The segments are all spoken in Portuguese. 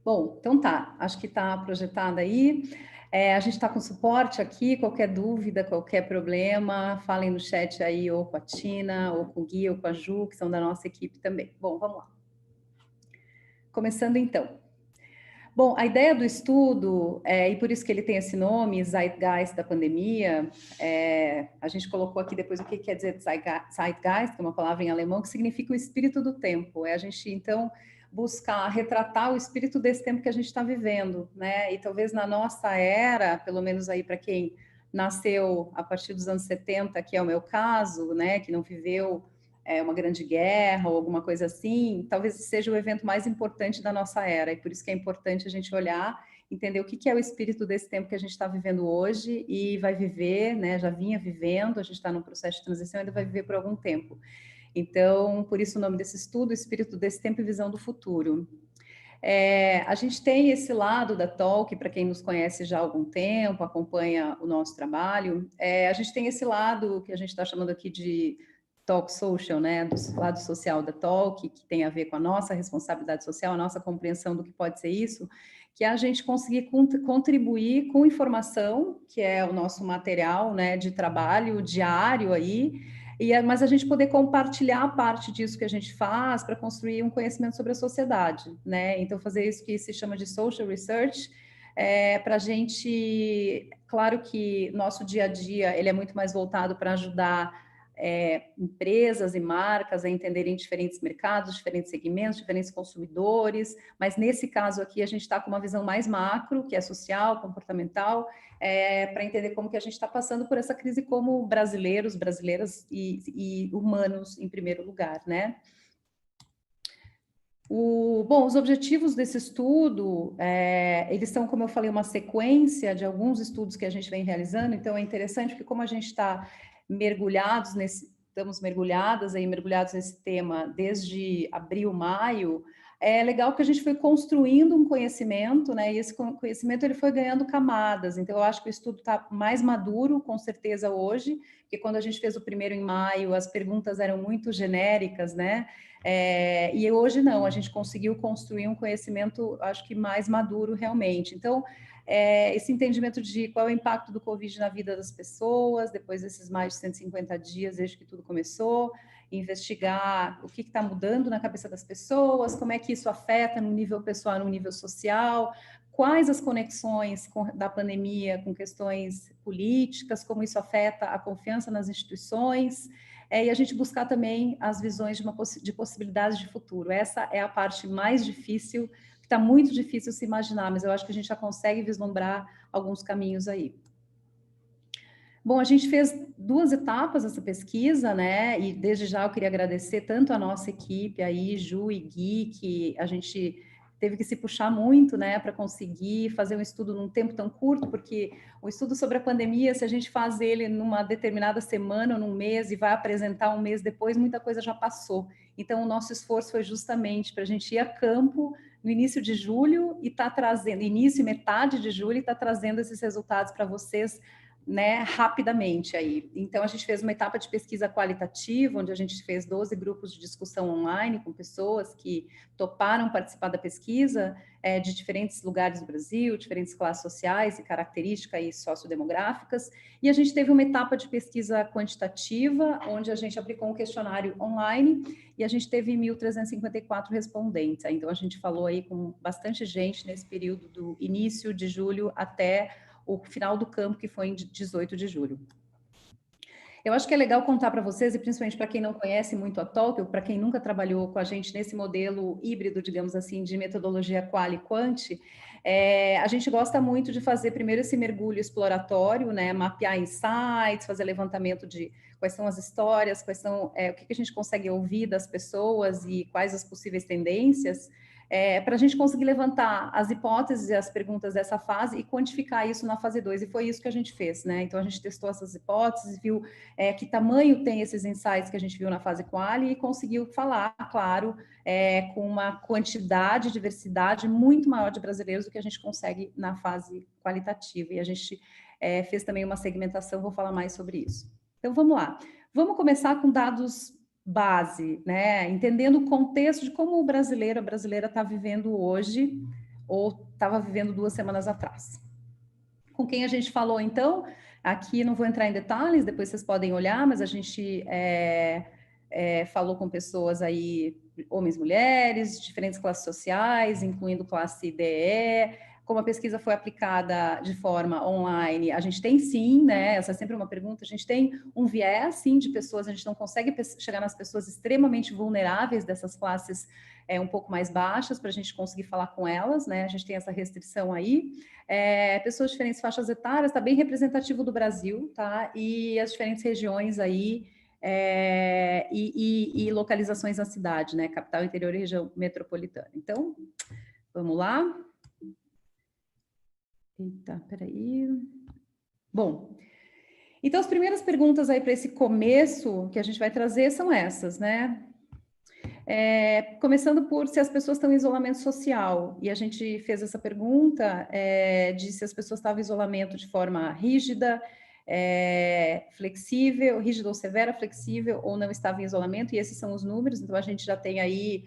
Bom, então tá, acho que está projetada aí. A gente está com suporte aqui, qualquer dúvida, qualquer problema, falem no chat aí, ou com a Tina, ou com o Gui, ou com a Ju, que são da nossa equipe também. Bom, vamos lá. Começando então. Bom, a ideia do estudo, e por isso que ele tem esse nome, Zeitgeist da pandemia, a gente colocou aqui depois o que quer dizer Zeitgeist, que é uma palavra em alemão, que significa o espírito do tempo. É a gente, então, buscar retratar o espírito desse tempo que a gente está vivendo, né? E talvez na nossa era, pelo menos aí para quem nasceu a partir dos anos 70, que é o meu caso, né, que não viveu uma grande guerra ou alguma coisa assim, talvez seja o evento mais importante da nossa era, e por isso que é importante a gente olhar, entender o que é o espírito desse tempo que a gente está vivendo hoje e vai viver, né, já vinha vivendo, a gente está num processo de transição, ainda vai viver por algum tempo. Então, por isso o nome desse estudo, Espírito desse Tempo e Visão do Futuro. A gente tem esse lado da Talk, para quem nos conhece já há algum tempo, acompanha o nosso trabalho, a gente tem esse lado que a gente está chamando aqui de Talk Social, né, do lado social da Talk, que tem a ver com a nossa responsabilidade social, a nossa compreensão do que pode ser isso, que é a gente conseguir contribuir com informação, que é o nosso material, né, de trabalho diário aí, mas a gente poder compartilhar parte disso que a gente faz para construir um conhecimento sobre a sociedade, né? Então, fazer isso que se chama de social research, para a gente, claro que nosso dia a dia ele é muito mais voltado para ajudar empresas e marcas a entenderem diferentes mercados, diferentes segmentos, diferentes consumidores, mas nesse caso aqui a gente está com uma visão mais macro, que é social, comportamental, para entender como que a gente está passando por essa crise como brasileiros, brasileiras e humanos em primeiro lugar, né? Bom, os objetivos desse estudo, eles são, como eu falei, uma sequência de alguns estudos que a gente vem realizando, então é interessante porque como a gente está estamos mergulhadas aí, mergulhados nesse tema desde abril, maio, é legal que a gente foi construindo um conhecimento, né, e esse conhecimento ele foi ganhando camadas, então eu acho que o estudo está mais maduro, com certeza, hoje, porque quando a gente fez o primeiro em maio, as perguntas eram muito genéricas, né, e hoje não, a gente conseguiu construir um conhecimento, acho que mais maduro realmente. Então, esse entendimento de qual é o impacto do Covid na vida das pessoas, depois desses mais de 150 dias, desde que tudo começou, investigar o que está mudando na cabeça das pessoas, como é que isso afeta no nível pessoal, no nível social, quais as conexões da pandemia com questões políticas, como isso afeta a confiança nas instituições, e a gente buscar também as visões de possibilidades de futuro. Essa é a parte mais difícil, que está muito difícil se imaginar, mas eu acho que a gente já consegue vislumbrar alguns caminhos aí. Bom, a gente fez 2 etapas dessa pesquisa, né? E desde já eu queria agradecer tanto a nossa equipe aí, Ju e Gui, que a gente teve que se puxar muito, né, para conseguir fazer um estudo num tempo tão curto, porque o estudo sobre a pandemia, se a gente faz ele numa determinada semana ou num mês e vai apresentar um mês depois, muita coisa já passou. Então, o nosso esforço foi justamente para a gente ir a campo no início de julho e tá trazendo, início e metade de julho, e tá trazendo esses resultados para vocês, né, rapidamente aí. Então, a gente fez uma etapa de pesquisa qualitativa, onde a gente fez 12 grupos de discussão online com pessoas que toparam participar da pesquisa, de diferentes lugares do Brasil, diferentes classes sociais e características e sociodemográficas, e a gente teve uma etapa de pesquisa quantitativa, onde a gente aplicou um questionário online, e a gente teve 1.354 respondentes. Então, a gente falou aí com bastante gente nesse período do início de julho até o final do campo, que foi em 18 de julho. Eu acho que é legal contar para vocês, e principalmente para quem não conhece muito a Tóquio, para quem nunca trabalhou com a gente nesse modelo híbrido, digamos assim, de metodologia qual e quant, a gente gosta muito de fazer primeiro esse mergulho exploratório, né, mapear insights, fazer levantamento de quais são as histórias, quais são, o que a gente consegue ouvir das pessoas e quais as possíveis tendências, para a gente conseguir levantar as hipóteses e as perguntas dessa fase e quantificar isso na fase 2, e foi isso que a gente fez, né? Então, a gente testou essas hipóteses, viu que tamanho tem esses insights que a gente viu na fase quali e conseguiu falar, claro, com uma quantidade, diversidade muito maior de brasileiros do que a gente consegue na fase qualitativa, e a gente fez também uma segmentação, vou falar mais sobre isso. Então, vamos lá. Vamos começar com dados base, né? Entendendo o contexto de como o brasileiro, a brasileira está vivendo hoje ou estava vivendo 2 semanas atrás. Com quem a gente falou, então? Aqui não vou entrar em detalhes, depois vocês podem olhar, mas a gente falou com pessoas aí, homens, mulheres, diferentes classes sociais, incluindo classe DE. Como a pesquisa foi aplicada de forma online, a gente tem sim, né? Essa é sempre uma pergunta. A gente tem um viés, sim, de pessoas. A gente não consegue chegar nas pessoas extremamente vulneráveis dessas classes um pouco mais baixas para a gente conseguir falar com elas, né? A gente tem essa restrição aí. Pessoas de diferentes faixas etárias, está bem representativo do Brasil, tá? E as diferentes regiões aí e localizações na cidade, né? Capital, interior e região metropolitana. Então, vamos lá. Eita, peraí. Bom, então as primeiras perguntas aí para esse começo que a gente vai trazer são essas, né? Começando por se as pessoas estão em isolamento social, e a gente fez essa pergunta de se as pessoas estavam em isolamento de forma rígida, flexível, rígida ou severa, flexível, ou não estava em isolamento, e esses são os números, então a gente já tem aí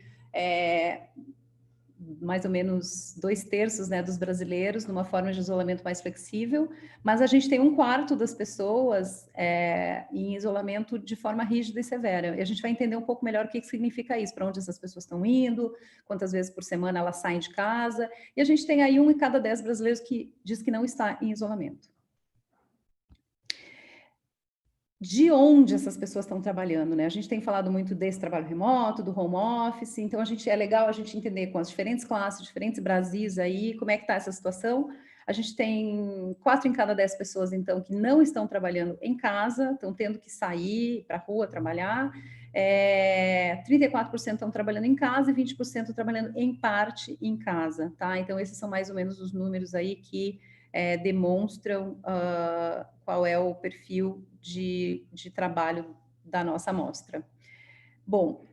mais ou menos 2/3, né, dos brasileiros numa forma de isolamento mais flexível, mas a gente tem 1/4 das pessoas em isolamento de forma rígida e severa. E a gente vai entender um pouco melhor o que significa isso, para onde essas pessoas estão indo, quantas vezes por semana elas saem de casa, e a gente tem aí 1 em cada 10 brasileiros que diz que não está em isolamento. De onde essas pessoas estão trabalhando, né? A gente tem falado muito desse trabalho remoto, do home office, então é legal a gente entender com as diferentes classes, diferentes Brasis aí, como é que está essa situação. A gente tem 4 em cada 10 pessoas, então, que não estão trabalhando em casa, estão tendo que sair para a rua trabalhar. 34% estão trabalhando em casa e 20% trabalhando em parte em casa, tá? Então, esses são mais ou menos os números aí que demonstram qual é o perfil de trabalho da nossa amostra. Bom,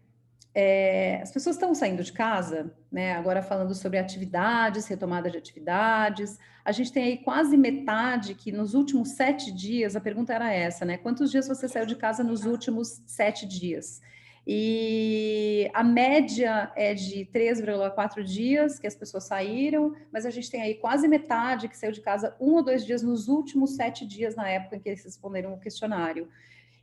as pessoas estão saindo de casa, né? Agora falando sobre atividades, retomada de atividades, a gente tem aí quase metade que nos últimos 7 dias, a pergunta era essa, né? Quantos dias você saiu de casa nos últimos 7 dias? E a média é de 3,4 dias que as pessoas saíram, mas a gente tem aí quase metade que saiu de casa 1 ou 2 dias nos últimos 7 dias na época em que eles responderam o questionário.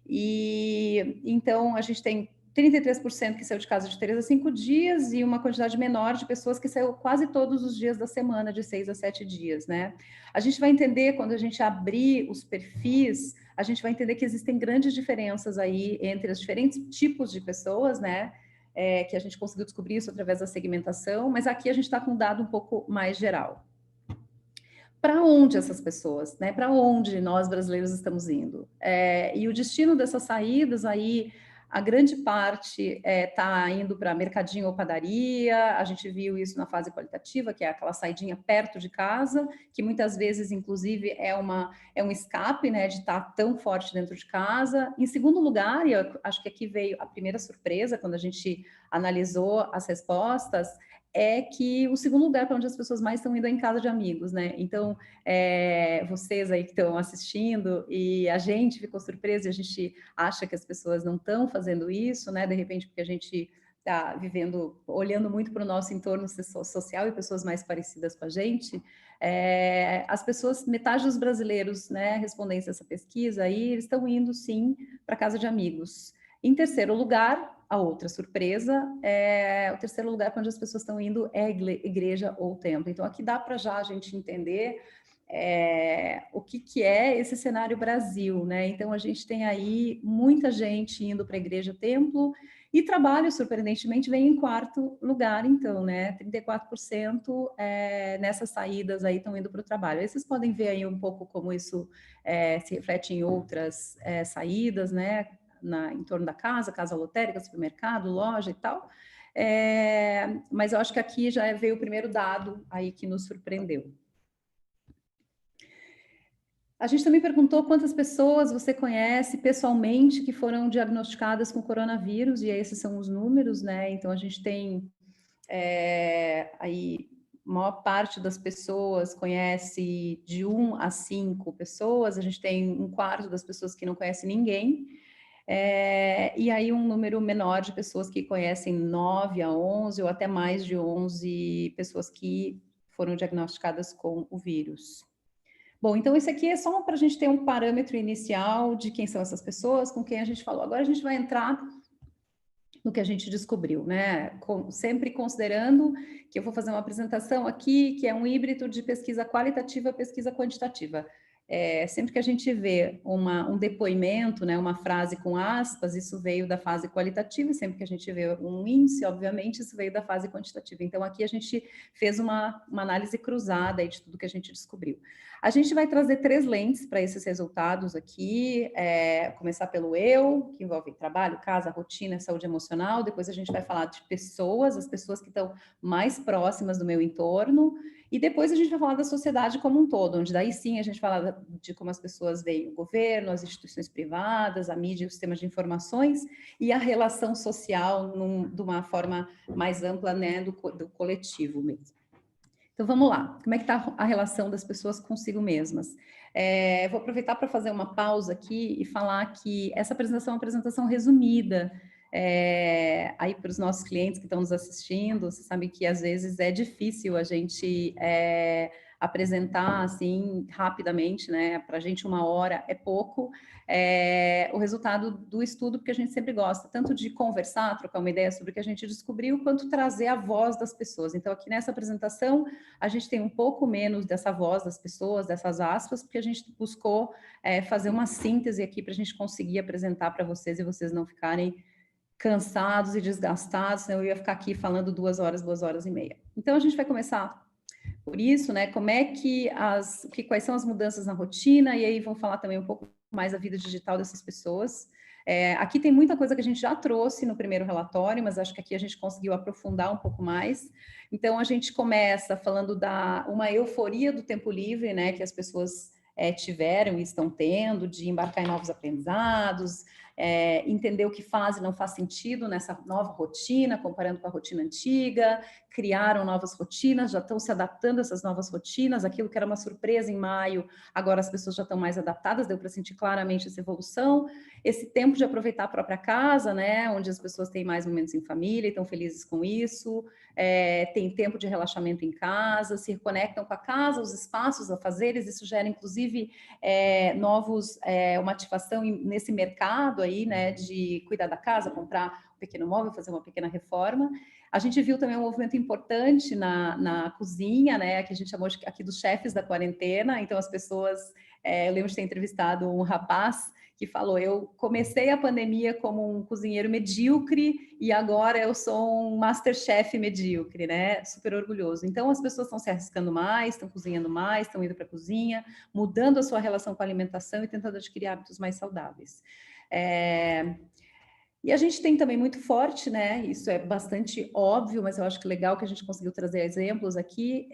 E então a gente tem 33% que saiu de casa de 3 a 5 dias e uma quantidade menor de pessoas que saiu quase todos os dias da semana, de 6 a 7 dias, né? A gente vai entender, quando a gente abrir os perfis, a gente vai entender que existem grandes diferenças aí entre os diferentes tipos de pessoas, né? Que a gente conseguiu descobrir isso através da segmentação, mas aqui a gente está com um dado um pouco mais geral. Para onde essas pessoas, né? Para onde nós brasileiros estamos indo? E o destino dessas saídas aí, a grande parte está indo para mercadinho ou padaria. A gente viu isso na fase qualitativa, que é aquela saidinha perto de casa, que muitas vezes, inclusive, é um escape, né, de estar tão forte dentro de casa. Em segundo lugar, e eu acho que aqui veio a primeira surpresa quando a gente analisou as respostas, é que o segundo lugar para onde as pessoas mais estão indo é em casa de amigos, né? Então, vocês aí que estão assistindo e a gente ficou surpresa e a gente acha que as pessoas não estão fazendo isso, né? De repente, porque a gente está vivendo, olhando muito para o nosso entorno social e pessoas mais parecidas com a gente, as pessoas, metade dos brasileiros, né, respondentes a essa pesquisa aí, eles estão indo sim para casa de amigos. Em terceiro lugar, a outra surpresa, o terceiro lugar para onde as pessoas estão indo é igreja ou templo. Então, aqui dá para já a gente entender o que é esse cenário Brasil, né? Então, a gente tem aí muita gente indo para a igreja, templo, e trabalho, surpreendentemente, vem em quarto lugar, então, né? 34% nessas saídas aí estão indo para o trabalho. Aí vocês podem ver aí um pouco como isso se reflete em outras saídas, né? Em torno da casa lotérica, supermercado, loja e tal. Mas eu acho que aqui já veio o primeiro dado aí que nos surpreendeu. A gente também perguntou quantas pessoas você conhece pessoalmente que foram diagnosticadas com coronavírus, e esses são os números, né? Então, a gente tem aí, a maior parte das pessoas conhece de 1 a 5 pessoas, a gente tem 1/4 das pessoas que não conhece ninguém, e aí um número menor de pessoas que conhecem 9 a 11 ou até mais de 11 pessoas que foram diagnosticadas com o vírus. Bom, então esse aqui é só para a gente ter um parâmetro inicial de quem são essas pessoas, com quem a gente falou. Agora a gente vai entrar no que a gente descobriu, né? Sempre considerando que eu vou fazer uma apresentação aqui, que é um híbrido de pesquisa qualitativa e pesquisa quantitativa. Sempre que a gente vê um depoimento, né, uma frase com aspas, isso veio da fase qualitativa, e sempre que a gente vê um índice, obviamente, isso veio da fase quantitativa. Então, aqui a gente fez uma análise cruzada aí de tudo que a gente descobriu. A gente vai trazer 3 lentes para esses resultados aqui, começar pelo eu, que envolve trabalho, casa, rotina, saúde emocional, depois a gente vai falar de pessoas, as pessoas que estão mais próximas do meu entorno, e depois a gente vai falar da sociedade como um todo, onde daí sim a gente fala de como as pessoas veem o governo, as instituições privadas, a mídia, os sistemas de informações e a relação social de uma forma mais ampla, né, do coletivo mesmo. Então vamos lá, como é que está a relação das pessoas consigo mesmas? Vou aproveitar para fazer uma pausa aqui e falar que essa apresentação é uma apresentação resumida, aí para os nossos clientes que estão nos assistindo, você sabe que às vezes é difícil a gente apresentar assim rapidamente, né? Para a gente 1 hora é pouco. O resultado do estudo, porque a gente sempre gosta tanto de conversar, trocar uma ideia sobre o que a gente descobriu, quanto trazer a voz das pessoas. Então, aqui nessa apresentação, a gente tem um pouco menos dessa voz das pessoas, dessas aspas, porque a gente buscou fazer uma síntese aqui para a gente conseguir apresentar para vocês e vocês não ficarem cansados e desgastados, senão eu ia ficar aqui falando 2 horas, 2 horas e meia. Então, a gente vai começar por isso, né? Como é quais são as mudanças na rotina, e aí vão falar também um pouco mais da vida digital dessas pessoas. Aqui tem muita coisa que a gente já trouxe no primeiro relatório, mas acho que aqui a gente conseguiu aprofundar um pouco mais. Então, a gente começa falando uma euforia do tempo livre, né? Que as pessoas tiveram e estão tendo, de embarcar em novos aprendizados, entender o que faz e não faz sentido nessa nova rotina, comparando com a rotina antiga, criaram novas rotinas, já estão se adaptando a essas novas rotinas, aquilo que era uma surpresa em maio, agora as pessoas já estão mais adaptadas, deu para sentir claramente essa evolução, esse tempo de aproveitar a própria casa, né, onde as pessoas têm mais momentos em família e estão felizes com isso, tem tempo de relaxamento em casa, se reconectam com a casa, os espaços, os afazeres, isso gera inclusive uma ativação nesse mercado aí, né, de cuidar da casa, comprar um pequeno móvel, fazer uma pequena reforma. A gente viu também um movimento importante na cozinha, né, que a gente chamou aqui dos chefes da quarentena. Então as pessoas, eu lembro de ter entrevistado um rapaz que falou: eu comecei a pandemia como um cozinheiro medíocre e agora eu sou um masterchef medíocre, né? Super orgulhoso. Então as pessoas estão se arriscando mais, estão cozinhando mais, estão indo para a cozinha, mudando a sua relação com a alimentação e tentando adquirir hábitos mais saudáveis. E a gente tem também muito forte, né? Isso é bastante óbvio, mas eu acho que legal que a gente conseguiu trazer exemplos aqui.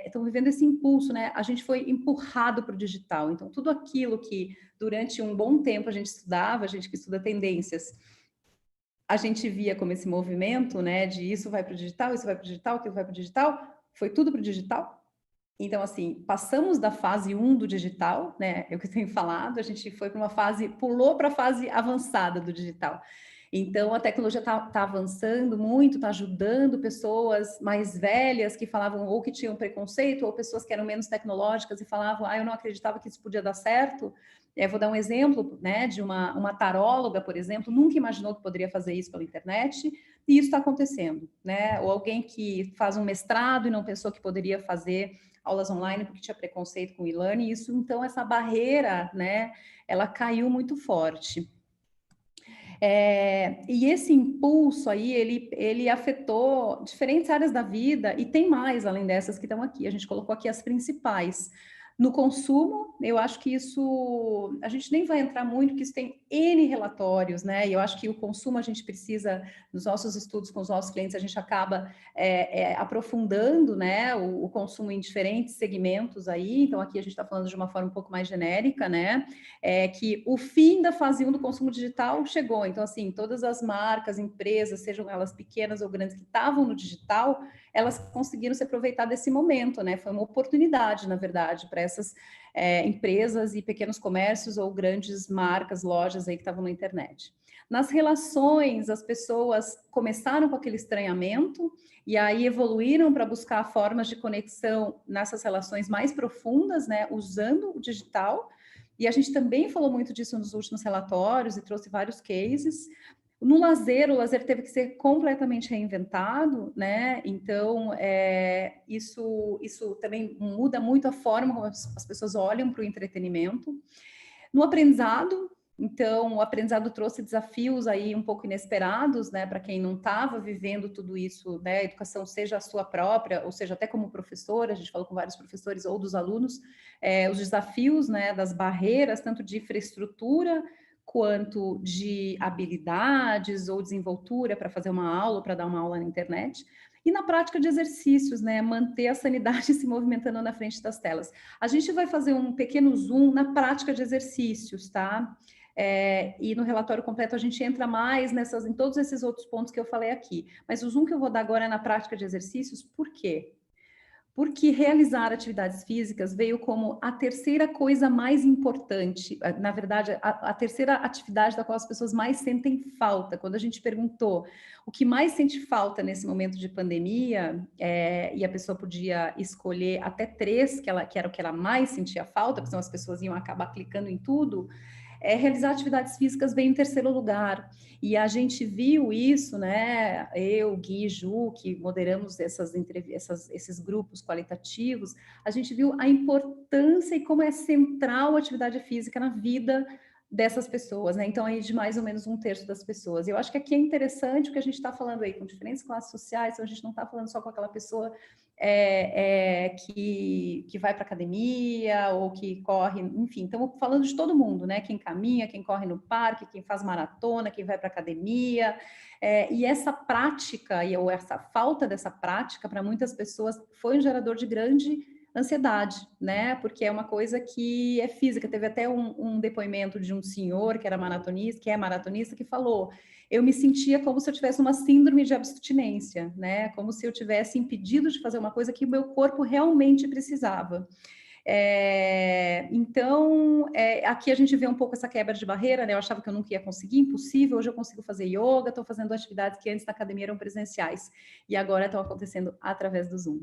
Estão vivendo esse impulso, né? A gente foi empurrado para o digital. Então, tudo aquilo que durante um bom tempo a gente estudava, a gente que estuda tendências, a gente via como esse movimento, né? De isso vai para o digital, isso vai para o digital, aquilo vai para o digital, foi tudo para o digital. Então, assim, passamos da fase 1 do digital, né? É o que eu tenho falado, a gente foi para uma fase, pulou para a fase avançada do digital. Então, a tecnologia está avançando muito, está ajudando pessoas mais velhas que falavam ou que tinham preconceito, ou pessoas que eram menos tecnológicas e falavam, eu não acreditava que isso podia dar certo. Vou dar um exemplo, né, de uma taróloga, por exemplo, nunca imaginou que poderia fazer isso pela internet, e isso está acontecendo, né? Ou alguém que faz um mestrado e não pensou que poderia fazer aulas online porque tinha preconceito com o e-learning, isso, então, essa barreira, né, ela caiu muito forte. E esse impulso aí, ele afetou diferentes áreas da vida, e tem mais além dessas que estão aqui. A gente colocou aqui as principais. No consumo, eu acho que isso, a gente nem vai entrar muito, porque isso tem N relatórios, né? E eu acho que o consumo a gente precisa, nos nossos estudos com os nossos clientes, a gente acaba aprofundando, né, o consumo em diferentes segmentos aí. Então, aqui a gente está falando de uma forma um pouco mais genérica, né? Que o fim da fase 1 do consumo digital chegou. Então, assim, todas as marcas, empresas, sejam elas pequenas ou grandes, que estavam no digital, elas conseguiram se aproveitar desse momento, né? Foi uma oportunidade, na verdade, para essas empresas e pequenos comércios ou grandes marcas, lojas aí que estavam na internet. Nas relações, as pessoas começaram com aquele estranhamento e aí evoluíram para buscar formas de conexão nessas relações mais profundas, né, usando o digital. E a gente também falou muito disso nos últimos relatórios e trouxe vários cases. No lazer, o lazer teve que ser completamente reinventado, né? Então, isso também muda muito a forma como as pessoas olham para o entretenimento. No aprendizado, então, o aprendizado trouxe desafios aí um pouco inesperados, né, para quem não estava vivendo tudo isso, né, a educação seja a sua própria, ou seja, até como professora, a gente falou com vários professores ou dos alunos, os desafios, né, das barreiras, tanto de infraestrutura, quanto de habilidades ou desenvoltura para fazer uma aula, para dar uma aula na internet, e na prática de exercícios, né, manter a sanidade se movimentando na frente das telas. A gente vai fazer um pequeno zoom na prática de exercícios, tá? E no relatório completo a gente entra mais em todos esses outros pontos que eu falei aqui. Mas o zoom que eu vou dar agora é na prática de exercícios, por quê? Porque realizar atividades físicas veio como a terceira coisa mais importante, na verdade, a terceira atividade da qual as pessoas mais sentem falta. Quando a gente perguntou o que mais sente falta nesse momento de pandemia, e a pessoa podia escolher até três, que era o que ela mais sentia falta, porque senão as pessoas iam acabar clicando em tudo, realizar atividades físicas veio em terceiro lugar. E a gente viu isso, né? Eu, Gui, Ju, que moderamos esses grupos qualitativos, a gente viu a importância e como é central a atividade física na vida dessas pessoas, né? Então, aí de mais ou menos um terço das pessoas. Eu acho que aqui é interessante o que a gente está falando aí com diferentes classes sociais, então a gente não está falando só com aquela pessoa que vai para academia ou que corre, enfim, estamos falando de todo mundo, né? Quem caminha, quem corre no parque, quem faz maratona, quem vai para academia, e essa prática, ou essa falta dessa prática, para muitas pessoas, foi um gerador de grande ansiedade, né? Porque é uma coisa que é física. Teve até um depoimento de um senhor que era maratonista, que falou: eu me sentia como se eu tivesse uma síndrome de abstinência, né? Como se eu tivesse impedido de fazer uma coisa que o meu corpo realmente precisava. Então, aqui a gente vê um pouco essa quebra de barreira, né? Eu achava que eu nunca ia conseguir, impossível. Hoje eu consigo fazer yoga, estou fazendo atividades que antes na academia eram presenciais e agora estão acontecendo através do Zoom.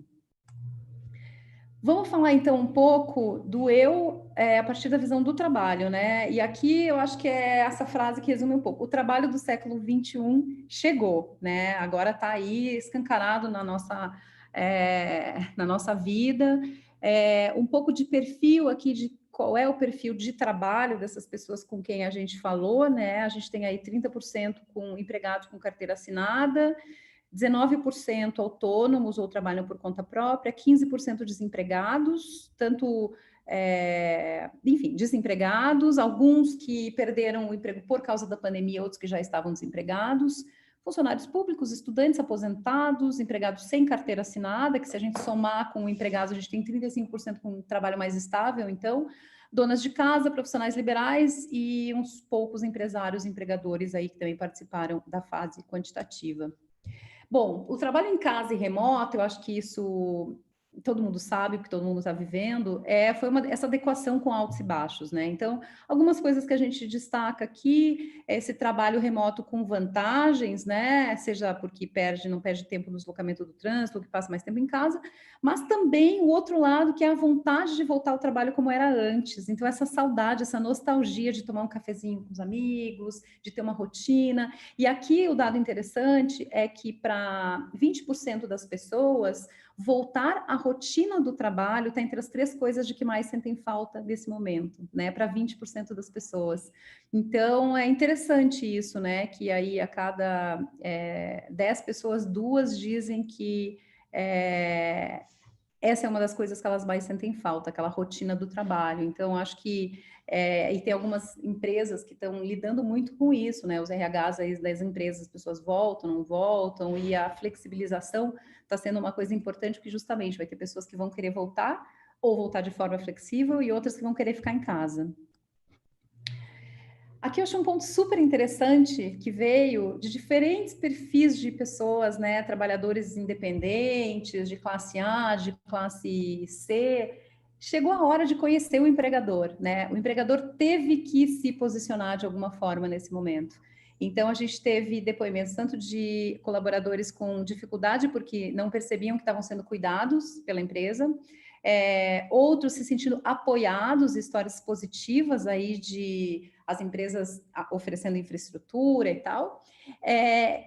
Vamos falar então um pouco do eu a partir da visão do trabalho, né? E aqui eu acho que é essa frase que resume um pouco. O trabalho do século XXI chegou, né? Agora está aí escancarado na nossa vida. Um pouco de perfil aqui de qual é o perfil de trabalho dessas pessoas com quem a gente falou, né? A gente tem aí 30% com empregados com carteira assinada, 19% autônomos ou trabalham por conta própria, 15% desempregados, enfim, desempregados, alguns que perderam o emprego por causa da pandemia, outros que já estavam desempregados, funcionários públicos, estudantes aposentados, empregados sem carteira assinada, que se a gente somar com empregados, a gente tem 35% com um trabalho mais estável, então, donas de casa, profissionais liberais e uns poucos empresários, empregadores aí que também participaram da fase quantitativa. Bom, o trabalho em casa e remoto, eu acho que isso todo mundo sabe, porque todo mundo está vivendo, foi essa adequação com altos e baixos, né? Então, algumas coisas que a gente destaca aqui, esse trabalho remoto com vantagens, né? Seja porque não perde tempo no deslocamento do trânsito, ou que passa mais tempo em casa, mas também o outro lado, que é a vontade de voltar ao trabalho como era antes. Então, essa saudade, essa nostalgia de tomar um cafezinho com os amigos, de ter uma rotina. E aqui o dado interessante é que para 20% das pessoas, voltar à rotina do trabalho está entre as três coisas de que mais sentem falta nesse momento, né? Para 20% das pessoas. Então, é interessante isso, né? Que aí a cada 10 pessoas, 2 dizem que essa é uma das coisas que elas mais sentem falta, aquela rotina do trabalho. Então, acho que e tem algumas empresas que estão lidando muito com isso, né? Os RHs aí das empresas, as pessoas voltam, não voltam, e a flexibilização está sendo uma coisa importante, porque justamente vai ter pessoas que vão querer voltar, ou voltar de forma flexível, e outras que vão querer ficar em casa. Aqui eu achei um ponto super interessante que veio de diferentes perfis de pessoas, né? Trabalhadores independentes, de classe A, de classe C. Chegou a hora de conhecer o empregador, né? O empregador teve que se posicionar de alguma forma nesse momento. Então, a gente teve depoimentos tanto de colaboradores com dificuldade, porque não percebiam que estavam sendo cuidados pela empresa, outros se sentindo apoiados, histórias positivas aí de as empresas oferecendo infraestrutura e tal.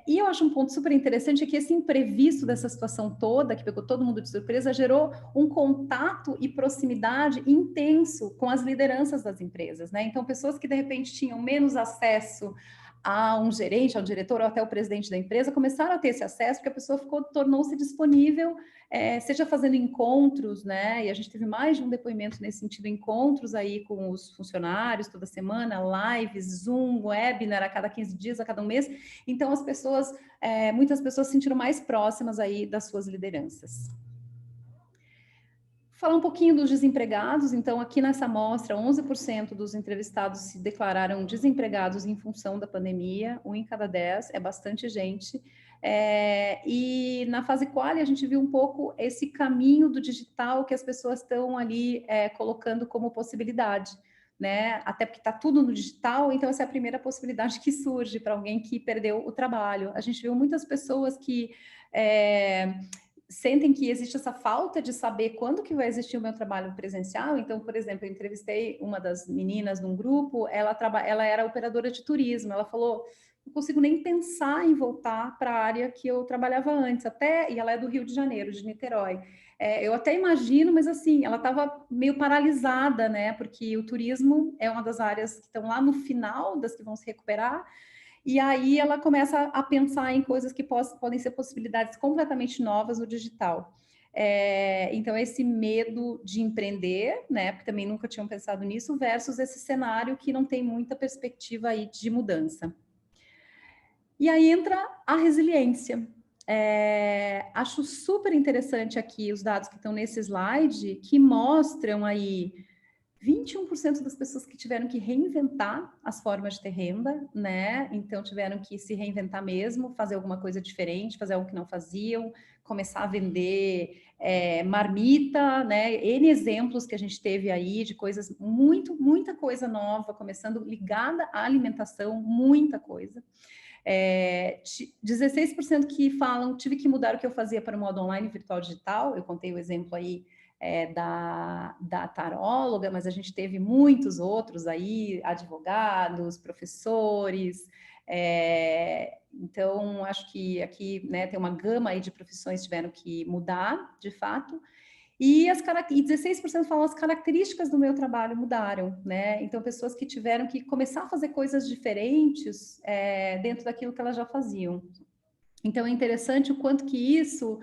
E eu acho um ponto super interessante é que esse imprevisto dessa situação toda, que pegou todo mundo de surpresa, gerou um contato e proximidade intenso com as lideranças das empresas, né? Então, pessoas que de repente tinham menos acesso a um gerente, ao diretor ou até o presidente da empresa, começaram a ter esse acesso porque a pessoa tornou-se disponível, seja fazendo encontros, né? E a gente teve mais de um depoimento nesse sentido, encontros aí com os funcionários toda semana, lives, Zoom, webinar a cada 15 dias, a cada um mês. Então, as pessoas, muitas pessoas se sentiram mais próximas aí das suas lideranças. Falar um pouquinho dos desempregados. Então, aqui nessa amostra, 11% dos entrevistados se declararam desempregados em função da pandemia, 1 em cada 10, é bastante gente. E na fase quali, a gente viu um pouco esse caminho do digital que as pessoas estão ali colocando como possibilidade, né? Até porque está tudo no digital, então essa é a primeira possibilidade que surge para alguém que perdeu o trabalho. A gente viu muitas pessoas que sentem que existe essa falta de saber quando que vai existir o meu trabalho presencial. Então, por exemplo, eu entrevistei uma das meninas num grupo, ela era operadora de turismo, ela falou, não consigo nem pensar em voltar para a área que eu trabalhava antes, e ela é do Rio de Janeiro, de Niterói. Eu até imagino, mas assim, ela estava meio paralisada, né, porque o turismo é uma das áreas que estão lá no final das que vão se recuperar. E aí ela começa a pensar em coisas que podem ser possibilidades completamente novas no digital. Então, esse medo de empreender, né, porque também nunca tinham pensado nisso, versus esse cenário que não tem muita perspectiva aí de mudança. E aí entra a resiliência. Acho super interessante aqui os dados que estão nesse slide, que mostram aí 21% das pessoas que tiveram que reinventar as formas de ter renda, né? Então, tiveram que se reinventar mesmo, fazer alguma coisa diferente, fazer algo que não faziam, começar a vender marmita, né? N exemplos que a gente teve aí de coisas, muita coisa nova, começando ligada à alimentação, muita coisa. 16% que falam, tive que mudar o que eu fazia para o modo online virtual digital, eu contei o exemplo aí da taróloga, mas a gente teve muitos outros aí, advogados, professores, então acho que aqui, né, tem uma gama aí de profissões que tiveram que mudar, de fato, e 16% falam as características do meu trabalho mudaram, né? Então, pessoas que tiveram que começar a fazer coisas diferentes dentro daquilo que elas já faziam. Então, é interessante o quanto que isso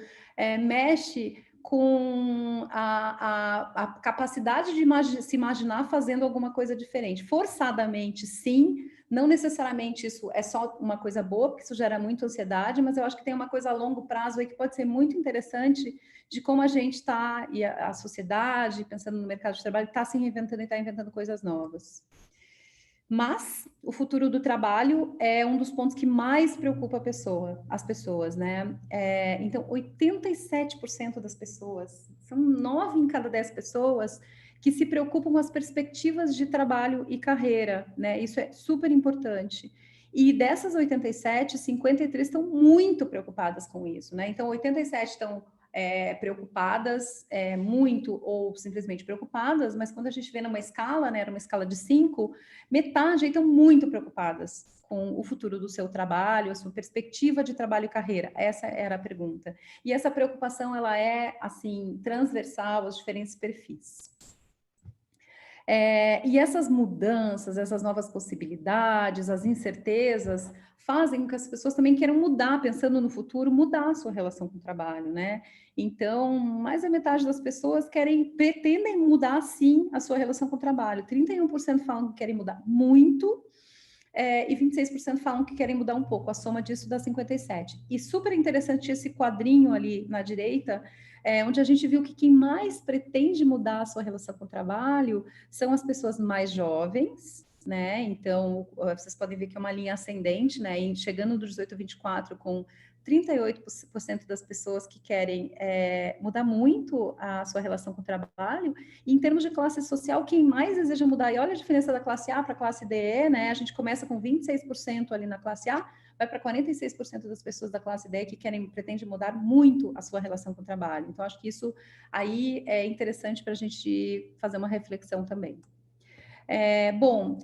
mexe com a capacidade de se imaginar fazendo alguma coisa diferente. Forçadamente, sim, não necessariamente isso é só uma coisa boa, porque isso gera muita ansiedade, mas eu acho que tem uma coisa a longo prazo aí que pode ser muito interessante de como a gente está, e a sociedade, pensando no mercado de trabalho, está se reinventando e está inventando coisas novas. Mas o futuro do trabalho é um dos pontos que mais preocupa as pessoas, né? Então, 87% das pessoas, são 9 em cada 10 pessoas que se preocupam com as perspectivas de trabalho e carreira, né? Isso é super importante. E dessas 87, 53 estão muito preocupadas com isso, né? Então, 87 estão preocupadas, muito ou simplesmente preocupadas, mas quando a gente vê numa escala, né, era uma escala de 5, metade estão muito preocupadas com o futuro do seu trabalho, a sua perspectiva de trabalho e carreira. Essa era a pergunta. E essa preocupação, ela é, assim, transversal aos diferentes perfis. E essas mudanças, essas novas possibilidades, as incertezas, fazem com que as pessoas também queiram mudar, pensando no futuro, mudar a sua relação com o trabalho, né? Então, mais da metade das pessoas pretendem mudar, sim, a sua relação com o trabalho. 31% falam que querem mudar muito, e 26% falam que querem mudar um pouco. A soma disso dá 57%. E super interessante esse quadrinho ali na direita, onde a gente viu que quem mais pretende mudar a sua relação com o trabalho são as pessoas mais jovens, né? Então, vocês podem ver que é uma linha ascendente, né? E chegando dos 18 a 24 com 38% das pessoas que querem mudar muito a sua relação com o trabalho, e em termos de classe social, quem mais deseja mudar, e olha a diferença da classe A para a classe D, né? A gente começa com 26% ali na classe A, vai para 46% das pessoas da classe D que pretendem mudar muito a sua relação com o trabalho. Então, acho que isso aí é interessante para a gente fazer uma reflexão também. Bom,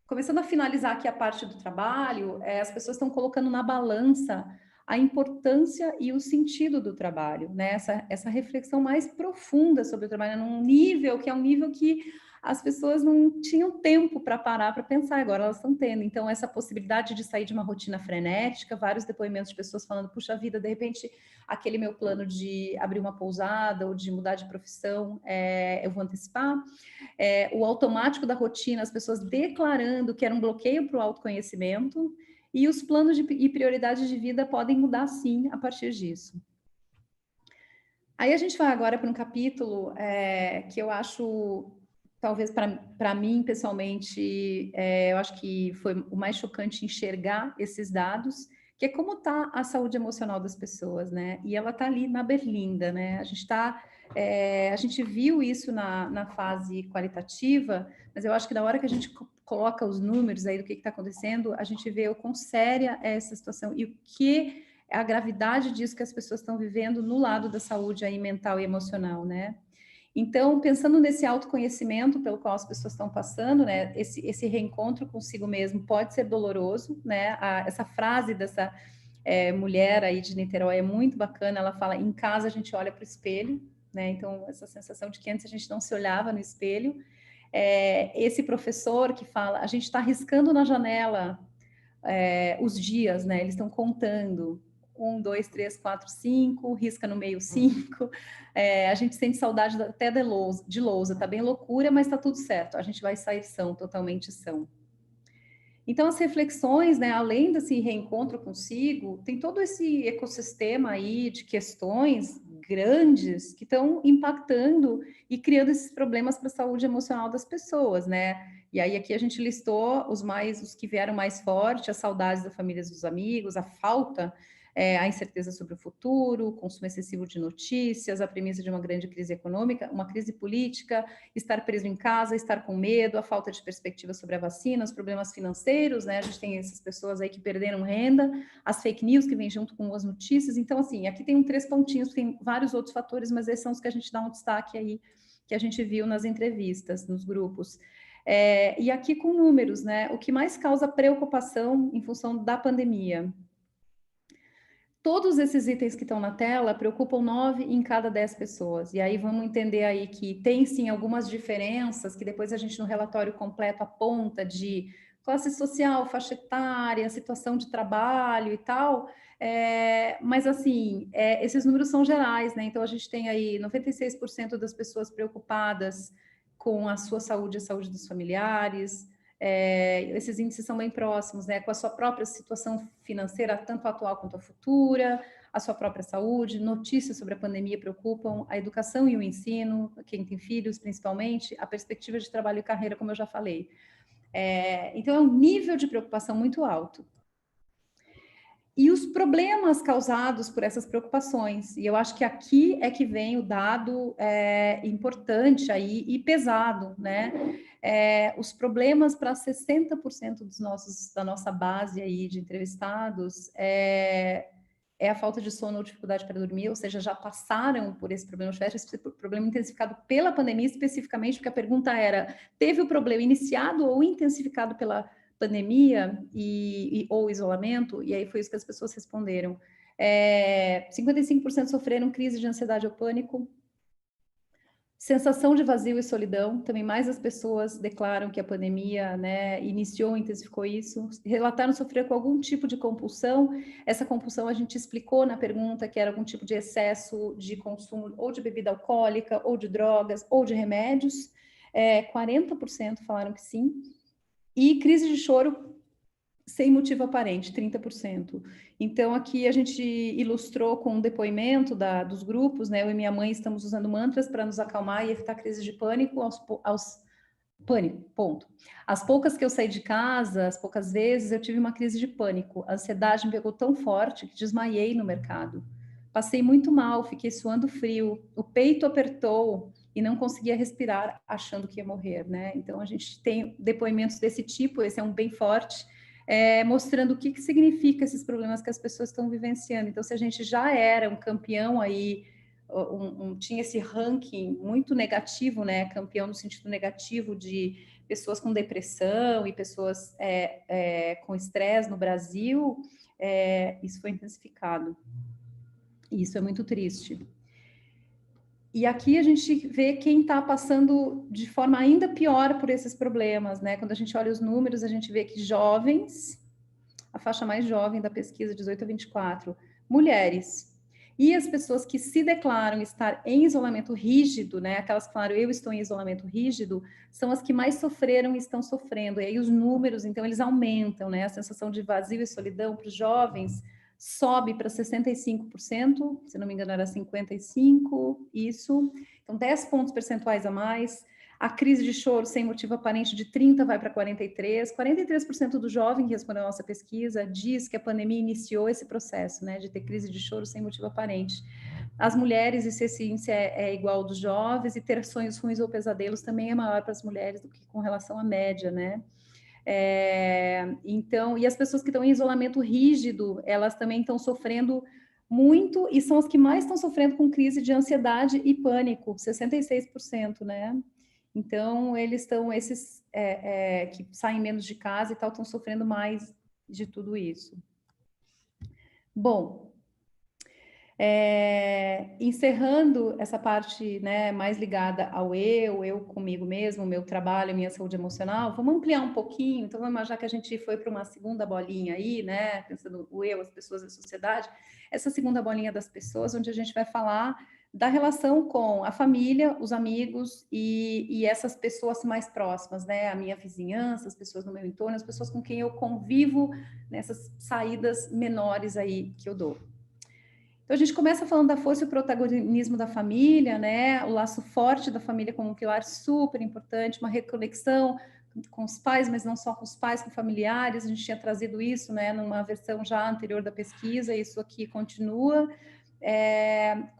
começando a finalizar aqui a parte do trabalho, as pessoas estão colocando na balança a importância e o sentido do trabalho, né? Essa reflexão mais profunda sobre o trabalho, num nível que é um nível que as pessoas não tinham tempo para parar para pensar, agora elas estão tendo. Então, essa possibilidade de sair de uma rotina frenética, vários depoimentos de pessoas falando, puxa vida, de repente, aquele meu plano de abrir uma pousada ou de mudar de profissão, eu vou antecipar. O automático da rotina, as pessoas declarando que era um bloqueio para o autoconhecimento, e os planos e prioridades de vida podem mudar, sim, a partir disso. Aí a gente vai agora para um capítulo que eu acho, talvez para mim, pessoalmente, eu acho que foi o mais chocante enxergar esses dados, que é como está a saúde emocional das pessoas, né? E ela está ali na berlinda, né? A gente viu isso na fase qualitativa, mas eu acho que na hora que a gente coloca os números aí do que está acontecendo, a gente vê o quão séria é essa situação e o que é a gravidade disso que as pessoas estão vivendo no lado da saúde aí mental e emocional, né? Então, pensando nesse autoconhecimento pelo qual as pessoas estão passando, né? Esse reencontro consigo mesmo pode ser doloroso, né? Essa frase dessa mulher aí de Niterói é muito bacana. Ela fala: em casa a gente olha para o espelho, né? Então, essa sensação de que antes a gente não se olhava no espelho. Esse professor que fala: a gente está riscando na janela os dias, né? Eles estão contando. 1, 2, 3, 4, 5, risca no meio 5. A gente sente saudade até de lousa, tá bem loucura, mas tá tudo certo. A gente vai sair totalmente são. Então, as reflexões, né, além desse reencontro consigo, tem todo esse ecossistema aí de questões grandes que estão impactando e criando esses problemas para a saúde emocional das pessoas, né? E aí aqui a gente listou os que vieram mais forte, as saudades da família e dos amigos, a falta, a incerteza sobre o futuro, o consumo excessivo de notícias, a premissa de uma grande crise econômica, uma crise política, estar preso em casa, estar com medo, a falta de perspectiva sobre a vacina, os problemas financeiros, né? A gente tem essas pessoas aí que perderam renda, as fake news que vêm junto com as notícias. Então, assim, aqui tem 3 pontinhos, tem vários outros fatores, mas esses são os que a gente dá um destaque aí, que a gente viu nas entrevistas, nos grupos. E aqui com números, né? O que mais causa preocupação em função da pandemia? Todos esses itens que estão na tela preocupam 9 em cada 10 pessoas. E aí vamos entender aí que tem sim algumas diferenças que depois a gente no relatório completo aponta de classe social, faixa etária, situação de trabalho e tal. Mas assim, esses números são gerais, né? Então a gente tem aí 96% das pessoas preocupadas com a sua saúde e a saúde dos familiares. Esses índices são bem próximos, né? Com a sua própria situação financeira, tanto atual quanto a futura, a sua própria saúde, notícias sobre a pandemia preocupam, a educação e o ensino, quem tem filhos principalmente, a perspectiva de trabalho e carreira, como eu já falei. Então, é um nível de preocupação muito alto. E os problemas causados por essas preocupações. E eu acho que aqui é que vem o dado importante aí e pesado, né? Os problemas para 60% da nossa base aí de entrevistados é a falta de sono ou dificuldade para dormir, ou seja, já passaram por esse problema, esse problema intensificado pela pandemia especificamente, porque a pergunta era, teve o problema iniciado ou intensificado pela pandemia ou isolamento? E aí foi isso que as pessoas responderam. 55% sofreram crise de ansiedade ou pânico. Sensação de vazio e solidão, também mais as pessoas declaram que a pandemia, né, iniciou, intensificou isso. Relataram sofrer com algum tipo de compulsão. Essa compulsão a gente explicou na pergunta que era algum tipo de excesso de consumo ou de bebida alcoólica, ou de drogas, ou de remédios. 40% falaram que sim. E crise de choro sem motivo aparente, 30%. Então, aqui a gente ilustrou com um depoimento dos grupos, né? Eu e minha mãe estamos usando mantras para nos acalmar e evitar crises de pânico. pânico, ponto. As poucas que eu saí de casa, as poucas vezes, eu tive uma crise de pânico. A ansiedade me pegou tão forte que desmaiei no mercado. Passei muito mal, fiquei suando frio, o peito apertou e não conseguia respirar, achando que ia morrer, né? Então, a gente tem depoimentos desse tipo, esse é um bem forte, mostrando o que significa esses problemas que as pessoas estão vivenciando. Então, se a gente já era um campeão aí, tinha esse ranking muito negativo, né? Campeão no sentido negativo de pessoas com depressão e pessoas com estresse no Brasil, isso foi intensificado. E isso é muito triste. E aqui a gente vê quem está passando de forma ainda pior por esses problemas, né? Quando a gente olha os números, a gente vê que jovens, a faixa mais jovem da pesquisa, 18 a 24, mulheres, e as pessoas que se declaram estar em isolamento rígido, né? Aquelas que falaram, eu estou em isolamento rígido, são as que mais sofreram e estão sofrendo. E aí os números, então, eles aumentam, né? A sensação de vazio e solidão para os jovens sobe para 65%, se não me engano era 55%, isso. Então, 10 pontos percentuais a mais. A crise de choro sem motivo aparente de 30 vai para 43. 43% do jovem que respondeu a nossa pesquisa diz que a pandemia iniciou esse processo, né, de ter crise de choro sem motivo aparente. As mulheres, esse índice é igual ao dos jovens, e ter sonhos ruins ou pesadelos também é maior para as mulheres do que com relação à média, né? Então, e as pessoas que estão em isolamento rígido, elas também estão sofrendo muito e são as que mais estão sofrendo com crise de ansiedade e pânico, 66%, né? Então, eles estão, esses que saem menos de casa e tal, estão sofrendo mais de tudo isso. Bom, encerrando essa parte, né, mais ligada ao eu comigo mesmo, meu trabalho, minha saúde emocional, vamos ampliar um pouquinho. Então, vamos imaginar que a gente foi para uma segunda bolinha aí, né, pensando o eu, as pessoas, a sociedade, essa segunda bolinha das pessoas, onde a gente vai falar da relação com a família, os amigos e essas pessoas mais próximas, né, a minha vizinhança, as pessoas no meu entorno, as pessoas com quem eu convivo nessas saídas menores aí que eu dou. Então, a gente começa falando da força e o protagonismo da família, né? O laço forte da família como um pilar super importante, uma reconexão com os pais, mas não só com os pais, com familiares. A gente tinha trazido isso, né, numa versão já anterior da pesquisa, isso aqui continua.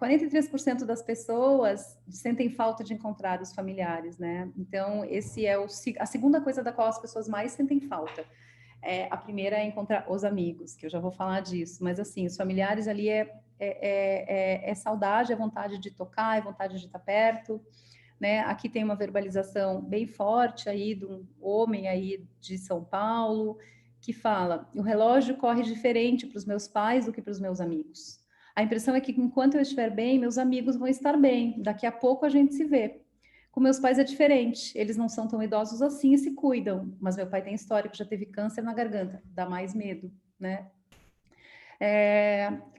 43% das pessoas sentem falta de encontrar os familiares, né? Então, esse é a segunda coisa da qual as pessoas mais sentem falta. A primeira é encontrar os amigos, que eu já vou falar disso, mas assim, os familiares ali é saudade, é vontade de tocar, é vontade de estar perto, né? Aqui tem uma verbalização bem forte aí de um homem aí de São Paulo, que fala, o relógio corre diferente para os meus pais do que para os meus amigos. A impressão é que enquanto eu estiver bem, meus amigos vão estar bem, daqui a pouco a gente se vê. Com meus pais é diferente, eles não são tão idosos assim e se cuidam, mas meu pai tem histórico, já teve câncer na garganta, dá mais medo, né?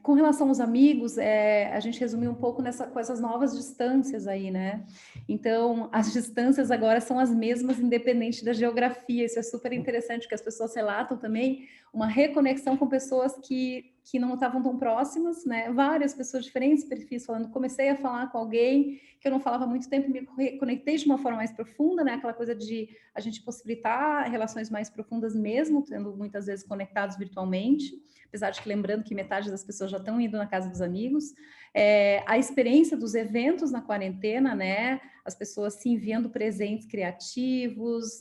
Com relação aos amigos, a gente resumiu um pouco com essas novas distâncias aí, né? Então, as distâncias agora são as mesmas, independente da geografia. Isso é super interessante, porque as pessoas relatam também uma reconexão com pessoas que não estavam tão próximas, né? Várias pessoas, diferentes perfis, falando, comecei a falar com alguém que eu não falava há muito tempo, me reconectei de uma forma mais profunda, né? Aquela coisa de a gente possibilitar relações mais profundas mesmo, tendo muitas vezes conectados virtualmente, apesar de que lembrando que metade das pessoas já estão indo na casa dos amigos. A experiência dos eventos na quarentena, né? As pessoas se enviando presentes criativos,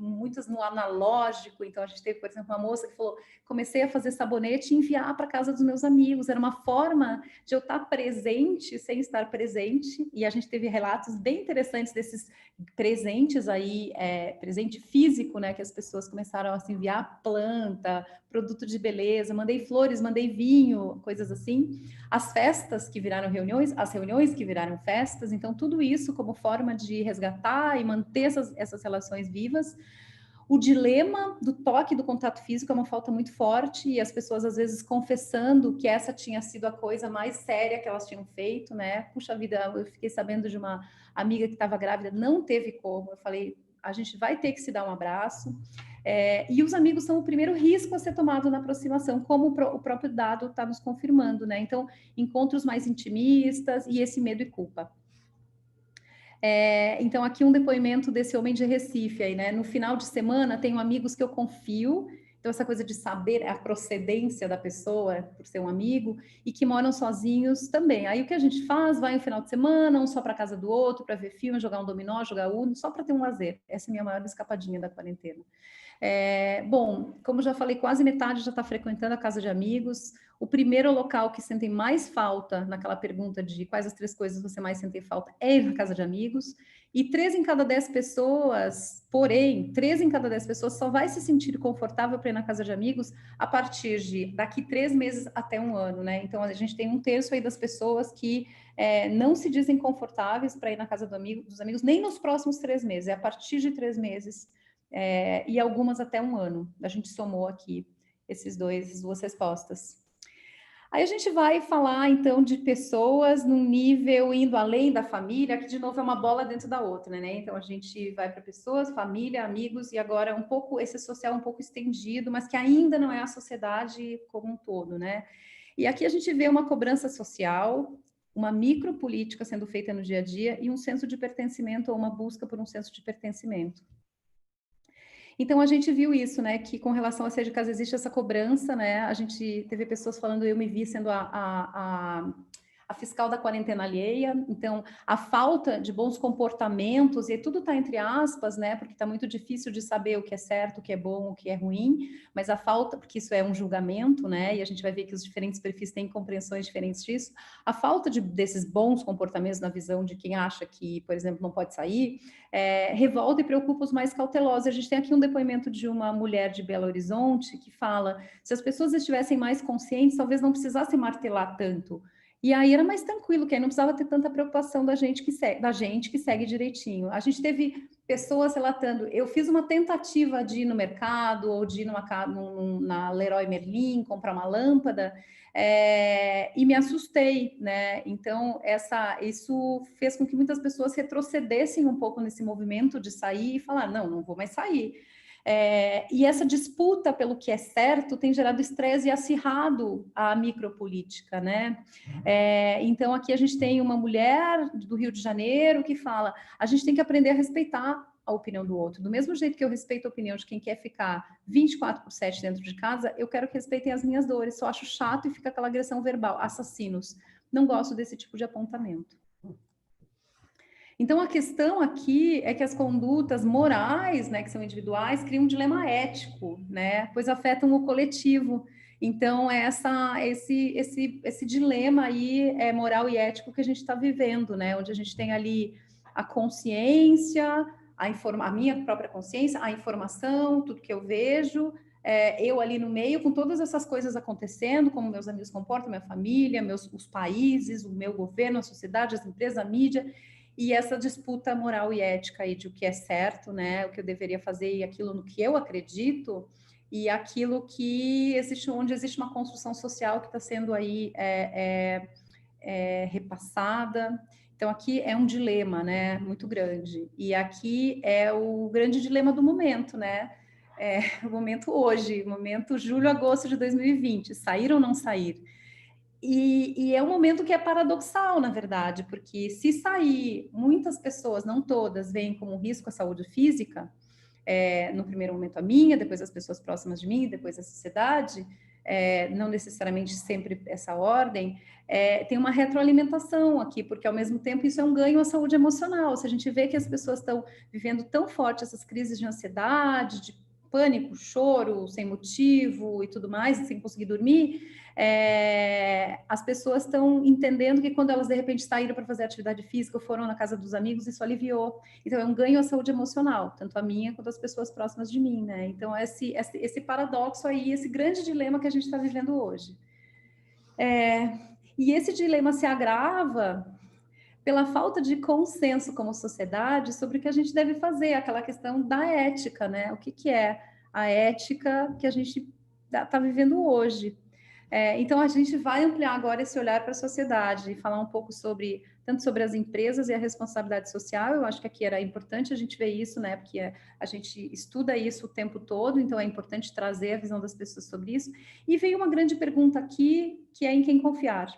muitas no analógico. Então, a gente teve, por exemplo, uma moça que falou, comecei a fazer sabonete e enviar para casa dos meus amigos. Era uma forma de eu estar presente sem estar presente. E a gente teve relatos bem interessantes desses presentes aí, presente físico, né? Que as pessoas começaram a se enviar planta, produto de beleza, mandei flores, mandei vinho, coisas assim. As festas que viraram reuniões, as reuniões que viraram festas. Então, tudo isso como forma de resgatar e manter essas relações vivas. O dilema do toque, do contato físico é uma falta muito forte e as pessoas às vezes confessando que essa tinha sido a coisa mais séria que elas tinham feito, né? Puxa vida, eu fiquei sabendo de uma amiga que estava grávida, não teve como. Eu falei, a gente vai ter que se dar um abraço. E os amigos são o primeiro risco a ser tomado na aproximação, como o próprio dado está nos confirmando, né? Então, encontros mais intimistas e esse medo e culpa. Então, aqui um depoimento desse homem de Recife aí, né? No final de semana, tenho amigos que eu confio, então essa coisa de saber a procedência da pessoa, por ser um amigo, e que moram sozinhos também. Aí o que a gente faz? Vai no final de semana, um só para casa do outro, para ver filme, jogar um dominó, jogar Uno, só para ter um lazer. Essa é a minha maior escapadinha da quarentena. Bom, como já falei, quase metade já está frequentando a casa de amigos. O primeiro local que sentem mais falta, naquela pergunta de quais as 3 coisas você mais sente falta, é ir na casa de amigos. E 3 em cada 10 pessoas, porém, 3 em cada 10 pessoas só vai se sentir confortável para ir na casa de amigos a partir de daqui 3 meses até 1 ano, né? Então, a gente tem 1/3 aí das pessoas que não se dizem confortáveis para ir na casa dos amigos, nem nos próximos 3 meses, é a partir de 3 meses. E algumas até 1 ano. A gente somou aqui essas 2 respostas. Aí a gente vai falar, então, de pessoas num nível indo além da família, que, de novo, é uma bola dentro da outra, né? Então, a gente vai para pessoas, família, amigos, e agora um pouco, esse social um pouco estendido, mas que ainda não é a sociedade como um todo, né? E aqui a gente vê uma cobrança social, uma micropolítica sendo feita no dia a dia e um senso de pertencimento ou uma busca por um senso de pertencimento. Então, a gente viu isso, né, que com relação a ser de casa existe essa cobrança, né, a gente teve pessoas falando, eu me vi sendo a fiscal da quarentena alheia, então a falta de bons comportamentos, e tudo está entre aspas, né, porque está muito difícil de saber o que é certo, o que é bom, o que é ruim, mas a falta, porque isso é um julgamento, né, e a gente vai ver que os diferentes perfis têm compreensões diferentes disso, a falta desses bons comportamentos na visão de quem acha que, por exemplo, não pode sair, revolta e preocupa os mais cautelosos. A gente tem aqui um depoimento de uma mulher de Belo Horizonte que fala, se as pessoas estivessem mais conscientes, talvez não precisasse martelar tanto. E aí era mais tranquilo, que aí não precisava ter tanta preocupação da gente que segue direitinho. A gente teve pessoas relatando, eu fiz uma tentativa de ir no mercado ou de ir na Leroy Merlin, comprar uma lâmpada, e me assustei, né? Então, isso fez com que muitas pessoas retrocedessem um pouco nesse movimento de sair e falar, não vou mais sair. E essa disputa pelo que é certo tem gerado estresse e acirrado a micropolítica, né? Então, aqui a gente tem uma mulher do Rio de Janeiro que fala, a gente tem que aprender a respeitar a opinião do outro. Do mesmo jeito que eu respeito a opinião de quem quer ficar 24/7 dentro de casa, eu quero que respeitem as minhas dores. Só acho chato e fica aquela agressão verbal. Assassinos. Não gosto desse tipo de apontamento. Então, a questão aqui é que as condutas morais, né, que são individuais, criam um dilema ético, né, pois afetam o coletivo. Então, esse dilema aí moral e ético que a gente está vivendo, né, onde a gente tem ali a consciência, a minha própria consciência, a informação, tudo que eu vejo, eu ali no meio, com todas essas coisas acontecendo, como meus amigos comportam, minha família, os países, o meu governo, a sociedade, as empresas, a mídia, e essa disputa moral e ética aí de o que é certo, né, o que eu deveria fazer e aquilo no que eu acredito, e aquilo que existe, onde existe uma construção social que está sendo aí repassada. Então, aqui é um dilema, né, muito grande. E aqui é o grande dilema do momento, né, o momento hoje, o momento julho, agosto de 2020, sair ou não sair? E é um momento que é paradoxal, na verdade, porque se sair, muitas pessoas, não todas, veem como um risco à saúde física, no primeiro momento a minha, depois as pessoas próximas de mim, depois a sociedade, não necessariamente sempre essa ordem, tem uma retroalimentação aqui, porque ao mesmo tempo isso é um ganho à saúde emocional. Se a gente vê que as pessoas estão vivendo tão forte essas crises de ansiedade, de pânico, choro sem motivo e tudo mais, sem conseguir dormir, as pessoas estão entendendo que quando elas de repente saíram para fazer atividade física ou foram na casa dos amigos, isso aliviou. Então é um ganho à saúde emocional, tanto a minha quanto as pessoas próximas de mim, né? Então esse paradoxo aí, esse grande dilema que a gente está vivendo hoje. E esse dilema se agrava pela falta de consenso como sociedade sobre o que a gente deve fazer, aquela questão da ética, né? O que é a ética que a gente está vivendo hoje. Então, a gente vai ampliar agora esse olhar para a sociedade e falar um pouco tanto sobre as empresas e a responsabilidade social. Eu acho que aqui era importante a gente ver isso, né? Porque a gente estuda isso o tempo todo, então é importante trazer a visão das pessoas sobre isso. E veio uma grande pergunta aqui, que é em quem confiar.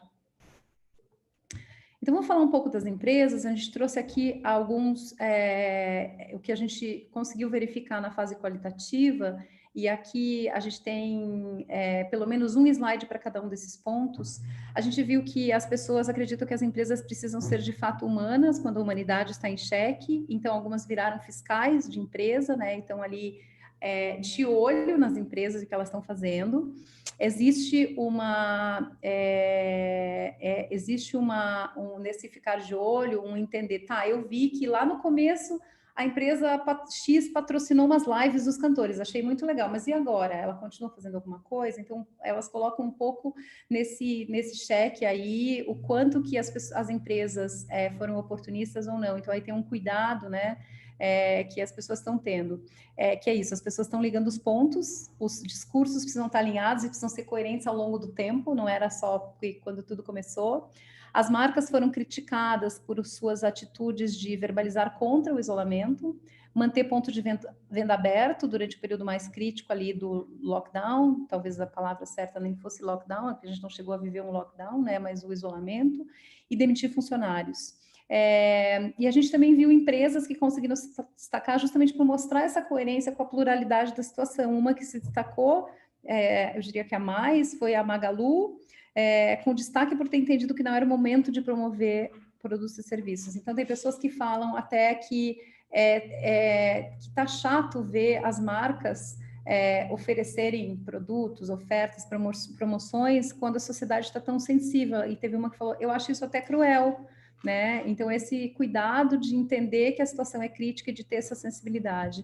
Então, vamos falar um pouco das empresas. A gente trouxe aqui alguns, o que a gente conseguiu verificar na fase qualitativa, e aqui a gente tem pelo menos um slide para cada um desses pontos. A gente viu que as pessoas acreditam que as empresas precisam ser de fato humanas quando a humanidade está em xeque, então algumas viraram fiscais de empresa, né? Então, ali de olho nas empresas e o que elas estão fazendo. Existe nesse ficar de olho, um entender, tá, eu vi que lá no começo a empresa X patrocinou umas lives dos cantores, achei muito legal, mas e agora? Ela continua fazendo alguma coisa? Então, elas colocam um pouco nesse cheque aí, o quanto que as empresas foram oportunistas ou não. Então, aí tem um cuidado, né, que as pessoas estão tendo. Que é isso, as pessoas estão ligando os pontos, os discursos precisam estar alinhados e precisam ser coerentes ao longo do tempo, não era só quando tudo começou. As marcas foram criticadas por suas atitudes de verbalizar contra o isolamento, manter ponto de venda aberto durante o período mais crítico ali do lockdown, talvez a palavra certa nem fosse lockdown, porque a gente não chegou a viver um lockdown, né, mas o isolamento, e demitir funcionários. E a gente também viu empresas que conseguiram se destacar justamente por mostrar essa coerência com a pluralidade da situação. Uma que se destacou, eu diria que a mais, foi a Magalu, com destaque por ter entendido que não era o momento de promover produtos e serviços. Então, tem pessoas que falam até que está chato ver as marcas oferecerem produtos, ofertas, promoções, quando a sociedade está tão sensível. E teve uma que falou, eu acho isso até cruel, né? Então, esse cuidado de entender que a situação é crítica e de ter essa sensibilidade.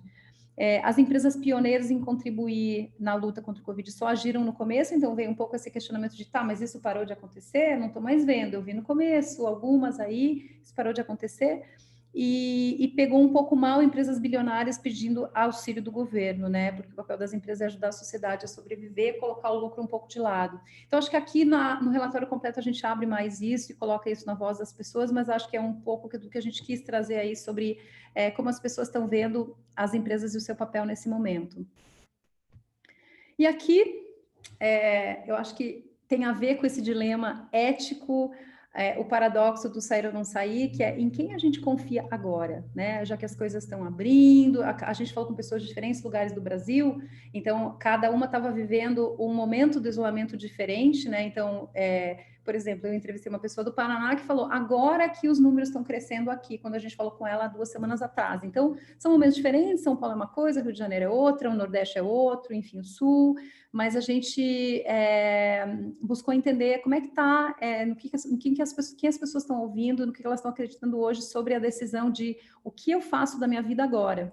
As empresas pioneiras em contribuir na luta contra o Covid só agiram no começo, então veio um pouco esse questionamento de, tá, mas isso parou de acontecer? Não estou mais vendo, eu vi no começo, algumas aí, isso parou de acontecer. E pegou um pouco mal empresas bilionárias pedindo auxílio do governo, né? Porque o papel das empresas é ajudar a sociedade a sobreviver, colocar o lucro um pouco de lado. Então, acho que aqui no relatório completo a gente abre mais isso e coloca isso na voz das pessoas, mas acho que é um pouco do que a gente quis trazer aí sobre como as pessoas estão vendo as empresas e o seu papel nesse momento. E aqui, eu acho que tem a ver com esse dilema ético, o paradoxo do sair ou não sair, que é em quem a gente confia agora, né? Já que as coisas estão abrindo, a gente falou com pessoas de diferentes lugares do Brasil, então cada uma estava vivendo um momento do isolamento diferente, né? Então, por exemplo, eu entrevistei uma pessoa do Paraná que falou agora que os números estão crescendo aqui, quando a gente falou com ela 2 semanas atrás. Então, são momentos diferentes, São Paulo é uma coisa, Rio de Janeiro é outra, o Nordeste é outro, enfim, o Sul, mas a gente buscou entender como é que está, quem as pessoas estão ouvindo, no que elas estão acreditando hoje sobre a decisão de o que eu faço da minha vida agora.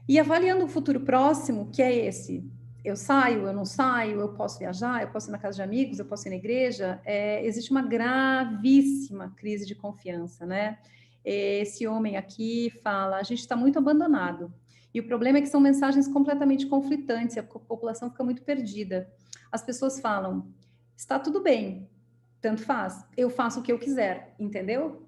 E avaliando o futuro próximo, que é esse, eu saio, eu não saio, eu posso viajar, eu posso ir na casa de amigos, eu posso ir na igreja, existe uma gravíssima crise de confiança, né? Esse homem aqui fala, a gente está muito abandonado. E o problema é que são mensagens completamente conflitantes, a população fica muito perdida. As pessoas falam, está tudo bem, tanto faz, eu faço o que eu quiser, entendeu?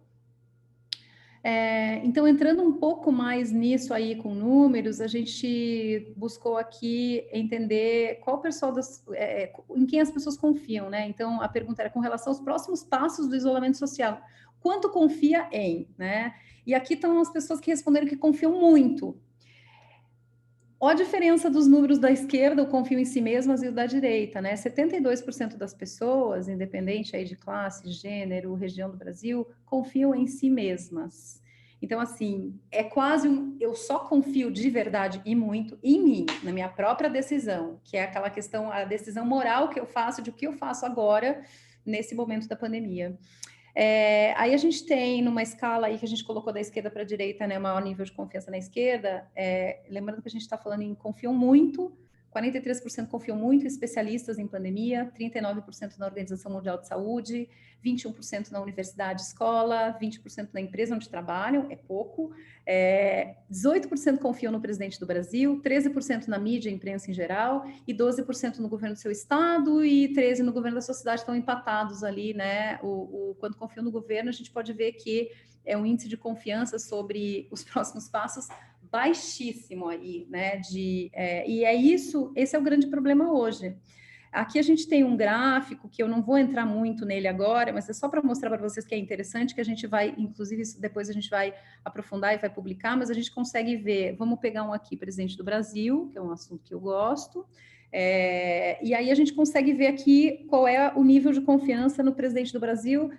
Então, entrando um pouco mais nisso aí com números, a gente buscou aqui entender qual pessoal em quem as pessoas confiam, né? Então, a pergunta era com relação aos próximos passos do isolamento social. Quanto confia em, né? E aqui estão as pessoas que responderam que confiam muito. Olha a diferença dos números da esquerda, o confio em si mesmas, e o da direita, né? 72% das pessoas, independente aí de classe, gênero, região do Brasil, confiam em si mesmas. Então, assim, é quase eu só confio de verdade e muito em mim, na minha própria decisão, que é aquela questão, a decisão moral que eu faço de o que eu faço agora, nesse momento da pandemia. Aí a gente tem numa escala aí que a gente colocou da esquerda para a direita, né, maior nível de confiança na esquerda, lembrando que a gente está falando em confiam muito, 43% confiam muito em especialistas em pandemia, 39% na Organização Mundial de Saúde, 21% na universidade, escola, 20% na empresa onde trabalham, é pouco, 18% confiam no presidente do Brasil, 13% na mídia e imprensa em geral, e 12% no governo do seu estado, e 13% no governo da sua cidade, estão empatados ali, né? Quando confiam no governo, a gente pode ver que é um índice de confiança sobre os próximos passos baixíssimo aí, né? E esse é o grande problema hoje. Aqui a gente tem um gráfico que eu não vou entrar muito nele agora, mas é só para mostrar para vocês que é interessante, que a gente vai, inclusive, isso depois a gente vai aprofundar e vai publicar, mas a gente consegue ver, vamos pegar um aqui, presidente do Brasil, que é um assunto que eu gosto, e aí a gente consegue ver aqui qual é o nível de confiança no presidente do Brasil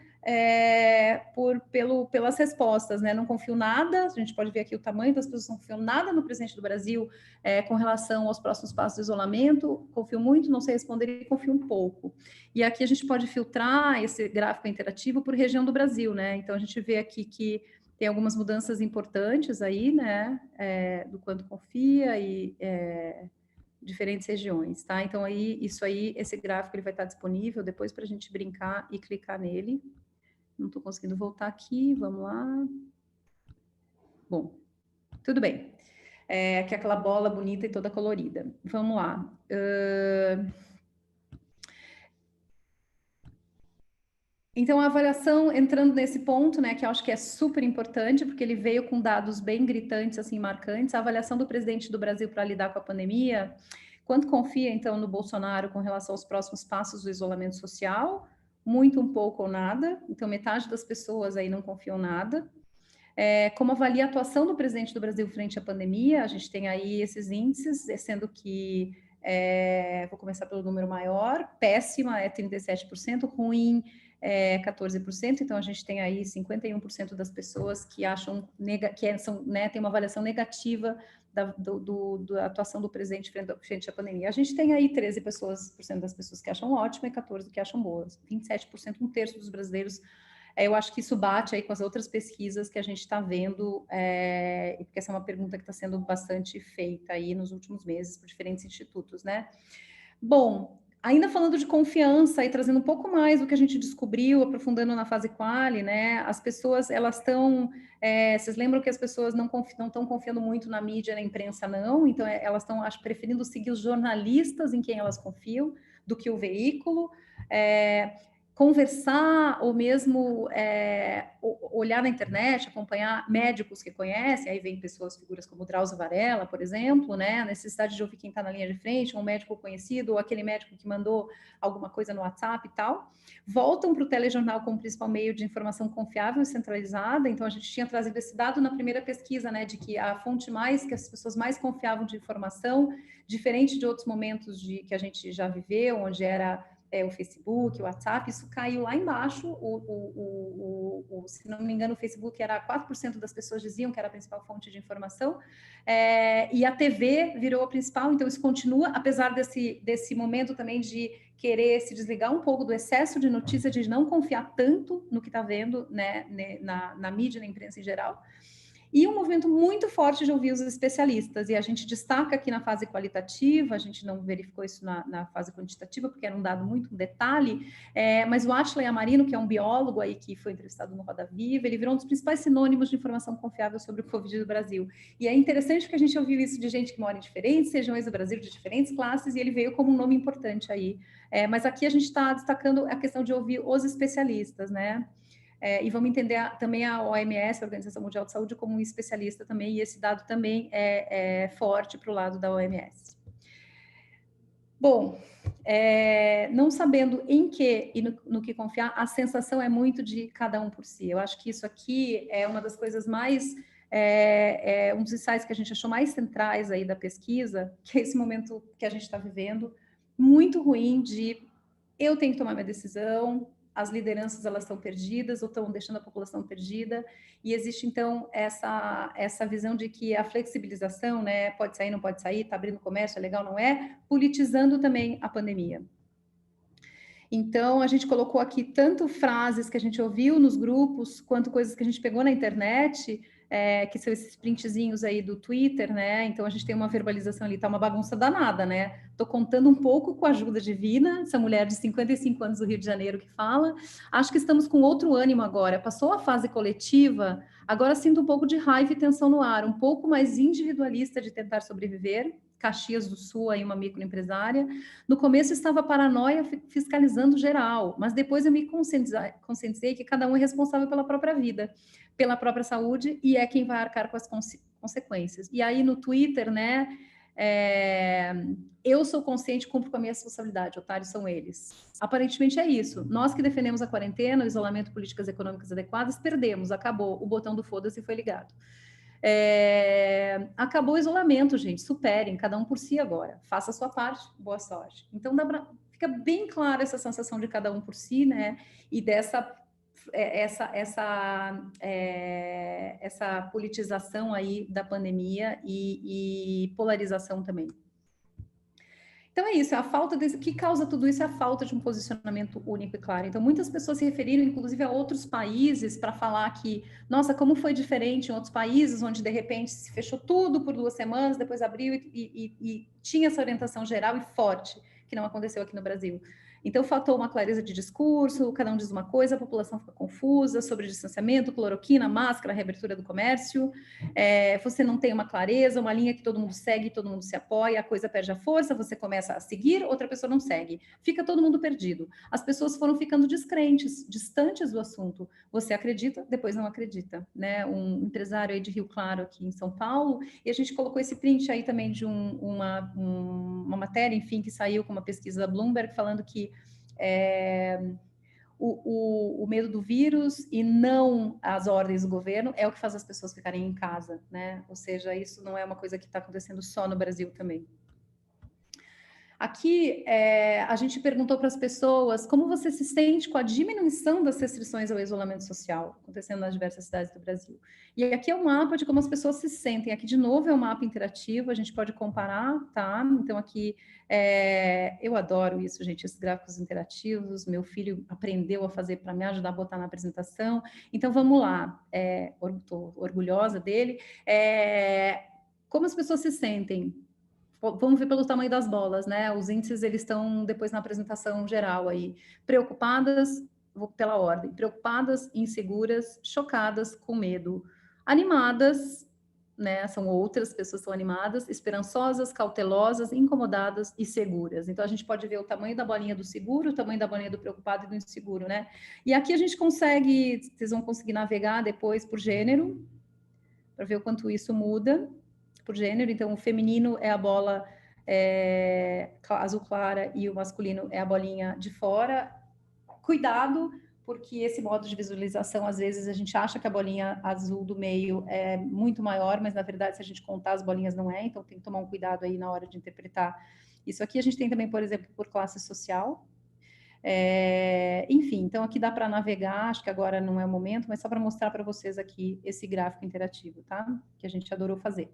pelas respostas, né? Não confio nada, a gente pode ver aqui o tamanho das pessoas, não confiam nada no presidente do Brasil com relação aos próximos passos do isolamento, confio muito, não sei responder e confio um pouco. E aqui a gente pode filtrar esse gráfico interativo por região do Brasil, né? Então a gente vê aqui que tem algumas mudanças importantes aí, né? Do quanto confia e diferentes regiões, tá? Então aí, isso aí, esse gráfico ele vai estar disponível depois para a gente brincar e clicar nele. Não estou conseguindo voltar aqui, vamos lá. Bom, tudo bem. Que é aquela bola bonita e toda colorida. Vamos lá. Então, a avaliação, entrando nesse ponto, né, que eu acho que é super importante, porque ele veio com dados bem gritantes, assim, marcantes, a avaliação do presidente do Brasil para lidar com a pandemia, quanto confia, então, no Bolsonaro com relação aos próximos passos do isolamento social? Muito, um pouco ou nada. Então, metade das pessoas aí não confiam nada. Como avalia a atuação do presidente do Brasil frente à pandemia? A gente tem aí esses índices, sendo que, vou começar pelo número maior, péssima é 37%, ruim 14%, então a gente tem aí 51% das pessoas que acham, tem uma avaliação negativa da atuação do presidente frente à pandemia. A gente tem aí 13% das pessoas que acham ótima e 14% que acham boas. 27%, um terço dos brasileiros. Eu acho que isso bate aí com as outras pesquisas que a gente está vendo, porque essa é uma pergunta que está sendo bastante feita aí nos últimos meses por diferentes institutos, né? Bom, ainda falando de confiança e trazendo um pouco mais do que a gente descobriu, aprofundando na fase quali, né? As pessoas, elas estão... vocês lembram que as pessoas não estão confiando muito na mídia, na imprensa, não? Então, elas estão, acho, preferindo seguir os jornalistas em quem elas confiam do que o veículo. Conversar ou mesmo olhar na internet, acompanhar médicos que conhecem, aí vem figuras como Drauzio Varela, por exemplo, né? A necessidade de ouvir quem está na linha de frente, um médico conhecido, ou aquele médico que mandou alguma coisa no WhatsApp e tal, voltam para o telejornal como principal meio de informação confiável e centralizada. Então, a gente tinha trazido esse dado na primeira pesquisa, né? De que a fonte que as pessoas mais confiavam de informação, diferente de outros momentos que a gente já viveu, onde era o Facebook, o WhatsApp, isso caiu lá embaixo, se não me engano, o Facebook era 4% das pessoas diziam que era a principal fonte de informação, e a TV virou a principal, então isso continua, apesar desse momento também de querer se desligar um pouco do excesso de notícia, de não confiar tanto no que está vendo, né, na mídia, na imprensa em geral. E um movimento muito forte de ouvir os especialistas, e a gente destaca aqui na fase qualitativa, a gente não verificou isso na fase quantitativa, porque era um dado muito um detalhe, mas o Atila Yamarino, que é um biólogo aí que foi entrevistado no Roda Viva, ele virou um dos principais sinônimos de informação confiável sobre o Covid do Brasil. E é interessante porque a gente ouviu isso de gente que mora em diferentes regiões do Brasil, de diferentes classes, e ele veio como um nome importante aí. Mas aqui a gente está destacando a questão de ouvir os especialistas, né? E vamos entender também a OMS, a Organização Mundial de Saúde, como um especialista também, e esse dado também é forte para o lado da OMS. Bom, não sabendo em que e no que confiar, a sensação é muito de cada um por si. Eu acho que isso aqui é uma das coisas mais... um dos insights que a gente achou mais centrais aí da pesquisa, que é esse momento que a gente está vivendo, muito ruim de eu tenho que tomar minha decisão, as lideranças elas estão perdidas ou estão deixando a população perdida, e existe então essa visão de que a flexibilização, né, pode sair, não pode sair, está abrindo comércio, é legal, não é, politizando também a pandemia. Então, a gente colocou aqui tanto frases que a gente ouviu nos grupos, quanto coisas que a gente pegou na internet, que são esses printzinhos aí do Twitter, né? Então, a gente tem uma verbalização ali, tá uma bagunça danada, né? Tô contando um pouco com a ajuda divina, essa mulher de 55 anos do Rio de Janeiro que fala. Acho que estamos com outro ânimo agora. Passou a fase coletiva, agora sinto um pouco de raiva e tensão no ar, um pouco mais individualista de tentar sobreviver. Caxias do Sul, aí uma microempresária. No começo estava paranoia fiscalizando geral, mas depois eu me conscientizei que cada um é responsável pela própria vida, pela própria saúde, e é quem vai arcar com as consequências. E aí no Twitter, né, Eu sou consciente, cumpro com a minha responsabilidade, otários são eles. Aparentemente é isso. Nós que defendemos a quarentena, o isolamento, políticas econômicas adequadas, perdemos, acabou. O botão do foda-se foi ligado. Acabou o isolamento, gente. Superem, cada um por si agora. Faça a sua parte, boa sorte. Então, fica bem clara essa sensação de cada um por si, né? E dessa essa politização aí da pandemia e polarização também. Então é isso, a falta o que causa tudo isso é a falta de um posicionamento único e claro. Então muitas pessoas se referiram, inclusive, a outros países para falar que, nossa, como foi diferente em outros países, onde de repente se fechou tudo por 2 semanas, depois abriu e tinha essa orientação geral e forte, que não aconteceu aqui no Brasil. Então faltou uma clareza de discurso, cada um diz uma coisa, a população fica confusa sobre distanciamento, cloroquina, máscara, reabertura do comércio, você não tem uma clareza, uma linha que todo mundo segue, todo mundo se apoia, a coisa perde a força, você começa a seguir, outra pessoa não segue, fica todo mundo perdido. As pessoas foram ficando descrentes, distantes do assunto. Você acredita, depois não acredita, né? Um empresário aí de Rio Claro, aqui em São Paulo, e a gente colocou esse print aí também de uma matéria, enfim, que saiu com uma pesquisa da Bloomberg, falando que o medo do vírus e não as ordens do governo é o que faz as pessoas ficarem em casa, né? Ou seja, isso não é uma coisa que está acontecendo só no Brasil também. Aqui, a gente perguntou para as pessoas como você se sente com a diminuição das restrições ao isolamento social acontecendo nas diversas cidades do Brasil. E aqui é um mapa de como as pessoas se sentem. Aqui, de novo, é um mapa interativo, a gente pode comparar, tá? Então, aqui, eu adoro isso, gente, esses gráficos interativos. Meu filho aprendeu a fazer para me ajudar a botar na apresentação. Então, vamos lá. Estou orgulhosa dele. Como as pessoas se sentem? Vamos ver pelo tamanho das bolas, né? Os índices, eles estão depois na apresentação geral aí. Preocupadas, vou pela ordem. Preocupadas, inseguras, chocadas, com medo. Animadas, né? São outras pessoas que estão animadas, esperançosas, cautelosas, incomodadas e seguras. Então, a gente pode ver o tamanho da bolinha do seguro, o tamanho da bolinha do preocupado e do inseguro, né? E aqui a gente consegue, vocês vão conseguir navegar depois por gênero, para ver o quanto isso muda por gênero. Então, o feminino é a bola azul clara e o masculino é a bolinha de fora. Cuidado, porque esse modo de visualização, às vezes, a gente acha que a bolinha azul do meio é muito maior, mas, na verdade, se a gente contar as bolinhas, não é. Então, tem que tomar um cuidado aí na hora de interpretar isso aqui. A gente tem também, por exemplo, por classe social. Enfim, então aqui dá para navegar, acho que agora não é o momento, mas só para mostrar para vocês aqui esse gráfico interativo, tá? Que a gente adorou fazer.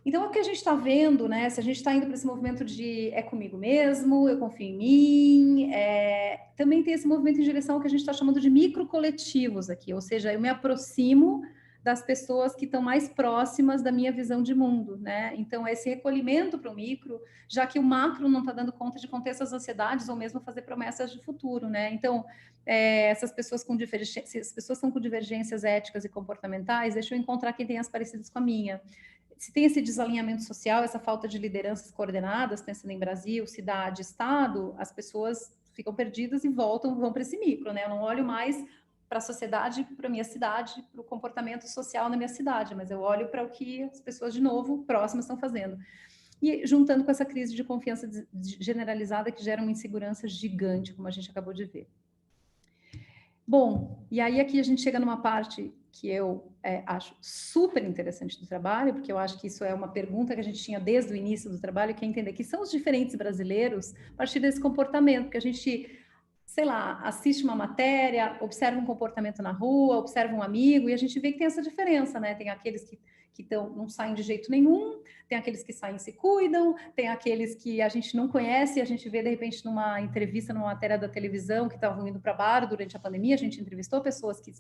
Então, o que a gente está vendo, né? Se a gente está indo para esse movimento de é comigo mesmo, eu confio em mim, também tem esse movimento em direção ao que a gente está chamando de microcoletivos aqui, ou seja, eu me aproximo das pessoas que estão mais próximas da minha visão de mundo, né? Então, esse recolhimento para o micro, já que o macro não está dando conta de conter essas ansiedades ou mesmo fazer promessas de futuro, né? Então, essas pessoas com divergências, pessoas estão com divergências éticas e comportamentais, deixa eu encontrar quem tem as parecidas com a minha. Se tem esse desalinhamento social, essa falta de lideranças coordenadas, pensando em Brasil, cidade, Estado, as pessoas ficam perdidas e vão para esse micro, né? Eu não olho mais para a sociedade, para a minha cidade, para o comportamento social na minha cidade, mas eu olho para o que as pessoas, de novo, próximas estão fazendo. E juntando com essa crise de confiança generalizada que gera uma insegurança gigante, como a gente acabou de ver. Bom, e aí aqui a gente chega numa parte que eu acho super interessante do trabalho, porque eu acho que isso é uma pergunta que a gente tinha desde o início do trabalho, que é entender que são os diferentes brasileiros a partir desse comportamento, que a gente, sei lá, assiste uma matéria, observa um comportamento na rua, observa um amigo, e a gente vê que tem essa diferença, né? Tem aqueles que não saem de jeito nenhum, tem aqueles que saem e se cuidam, tem aqueles que a gente não conhece, a gente vê de repente numa entrevista, numa matéria da televisão, que estavam indo para bar durante a pandemia, a gente entrevistou pessoas que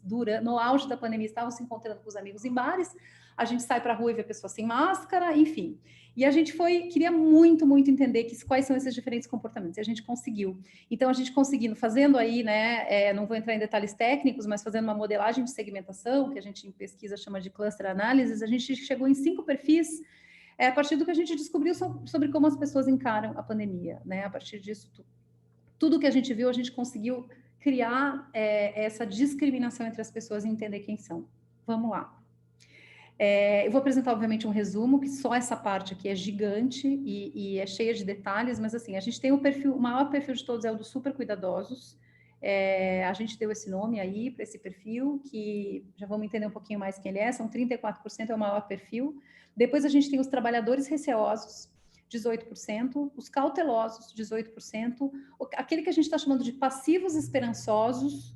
no auge da pandemia estavam se encontrando com os amigos em bares, a gente sai para a rua e vê pessoas sem máscara, enfim. E a gente queria muito, muito entender quais são esses diferentes comportamentos, e a gente conseguiu. Então, a gente conseguindo, fazendo aí, né, não vou entrar em detalhes técnicos, mas fazendo uma modelagem de segmentação, que a gente em pesquisa chama de cluster analysis, a gente chegou em 5 perfis, a partir do que a gente descobriu sobre como as pessoas encaram a pandemia, né? A partir disso, tudo que a gente viu, a gente conseguiu criar essa discriminação entre as pessoas e entender quem são. Vamos lá. Eu vou apresentar, obviamente, um resumo, que só essa parte aqui é gigante e é cheia de detalhes, mas assim, a gente tem o maior perfil de todos é o dos super cuidadosos. A gente deu esse nome aí para esse perfil, que já vamos entender um pouquinho mais quem ele é, são 34%, é o maior perfil. Depois a gente tem os trabalhadores receosos, 18%, os cautelosos, 18%, aquele que a gente está chamando de passivos esperançosos,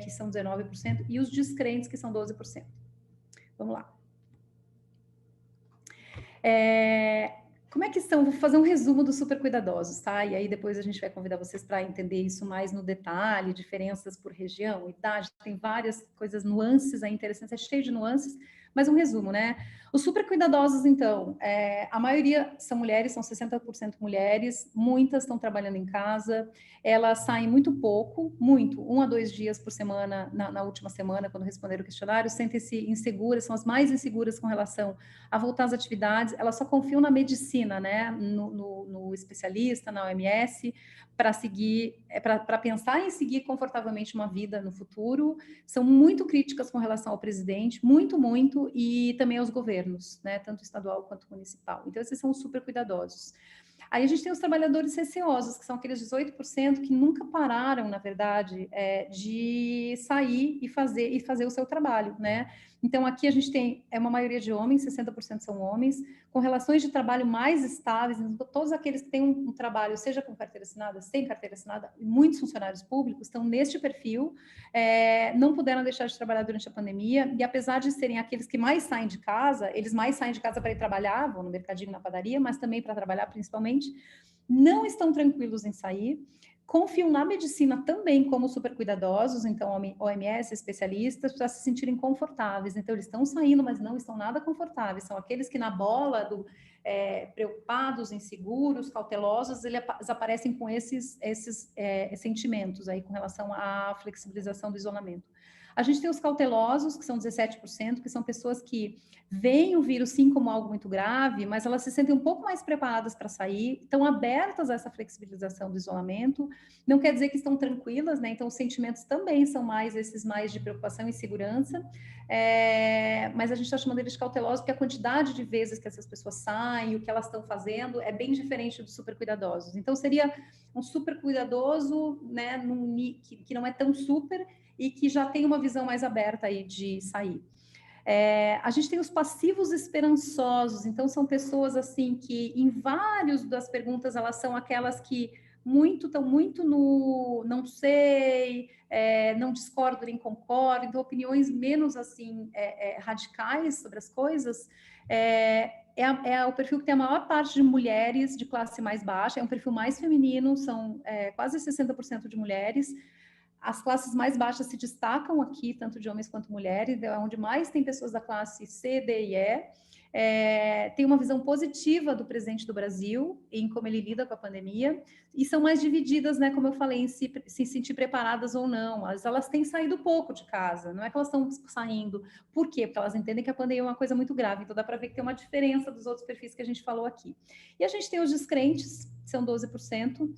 que são 19%, e os descrentes, que são 12%. Vamos lá. Como é que são? Vou fazer um resumo dos super cuidadosos, tá? E aí depois a gente vai convidar vocês para entender isso mais no detalhe, diferenças por região, idade, tem várias coisas, nuances aí interessantes, é cheio de nuances, mas um resumo, né? Os super cuidadosos, então, a maioria são mulheres, são 60% mulheres, muitas estão trabalhando em casa, elas saem muito pouco, 1 a 2 dias por semana, na última semana, quando responderam o questionário, sentem-se inseguras, são as mais inseguras com relação a voltar às atividades, elas só confiam na medicina, né, no especialista, na OMS, para seguir, para pensar em seguir confortavelmente uma vida no futuro, são muito críticas com relação ao presidente, muito, e também aos governos, né, tanto estadual quanto municipal. Então, esses são os super cuidadosos. Aí a gente tem os trabalhadores receosos, que são aqueles 18% que nunca pararam, na verdade, de sair e fazer o seu trabalho, né? Então, aqui a gente tem uma maioria de homens, 60% são homens, com relações de trabalho mais estáveis, então, todos aqueles que têm um trabalho, seja com carteira assinada, sem carteira assinada, muitos funcionários públicos estão neste perfil, não puderam deixar de trabalhar durante a pandemia, e apesar de serem aqueles que mais saem de casa, eles mais saem de casa para ir trabalhar, vão no mercadinho, na padaria, mas também para trabalhar principalmente, não estão tranquilos em sair, confiam na medicina também como super cuidadosos, então OMS, especialistas, para se sentirem confortáveis. Então, eles estão saindo, mas não estão nada confortáveis. São aqueles que na bola preocupados, inseguros, cautelosos, eles aparecem com esses sentimentos aí com relação à flexibilização do isolamento. A gente tem os cautelosos, que são 17%, que são pessoas que veem o vírus sim como algo muito grave, mas elas se sentem um pouco mais preparadas para sair, estão abertas a essa flexibilização do isolamento, não quer dizer que estão tranquilas, né? Então os sentimentos também são esses mais de preocupação e segurança, mas a gente está chamando eles de cautelosos porque a quantidade de vezes que essas pessoas saem, o que elas estão fazendo é bem diferente dos super cuidadosos. Então seria um super cuidadoso, né, que não é tão super e que já tem uma visão mais aberta aí de sair. A gente tem os passivos esperançosos, então são pessoas assim que em várias das perguntas elas são aquelas que estão muito no não sei, não discordo nem concordo, então opiniões menos assim radicais sobre as coisas. O perfil que tem a maior parte de mulheres de classe mais baixa, é um perfil mais feminino, são quase 60% de mulheres. As classes mais baixas se destacam aqui, tanto de homens quanto mulheres, é onde mais tem pessoas da classe C, D e E. Tem uma visão positiva do presidente do Brasil em como ele lida com a pandemia, e são mais divididas, né, como eu falei, em se sentir preparadas ou não. Elas têm saído pouco de casa, não é que elas estão saindo. Por quê? Porque elas entendem que a pandemia é uma coisa muito grave, então dá para ver que tem uma diferença dos outros perfis que a gente falou aqui. E a gente tem os descrentes, são 12%,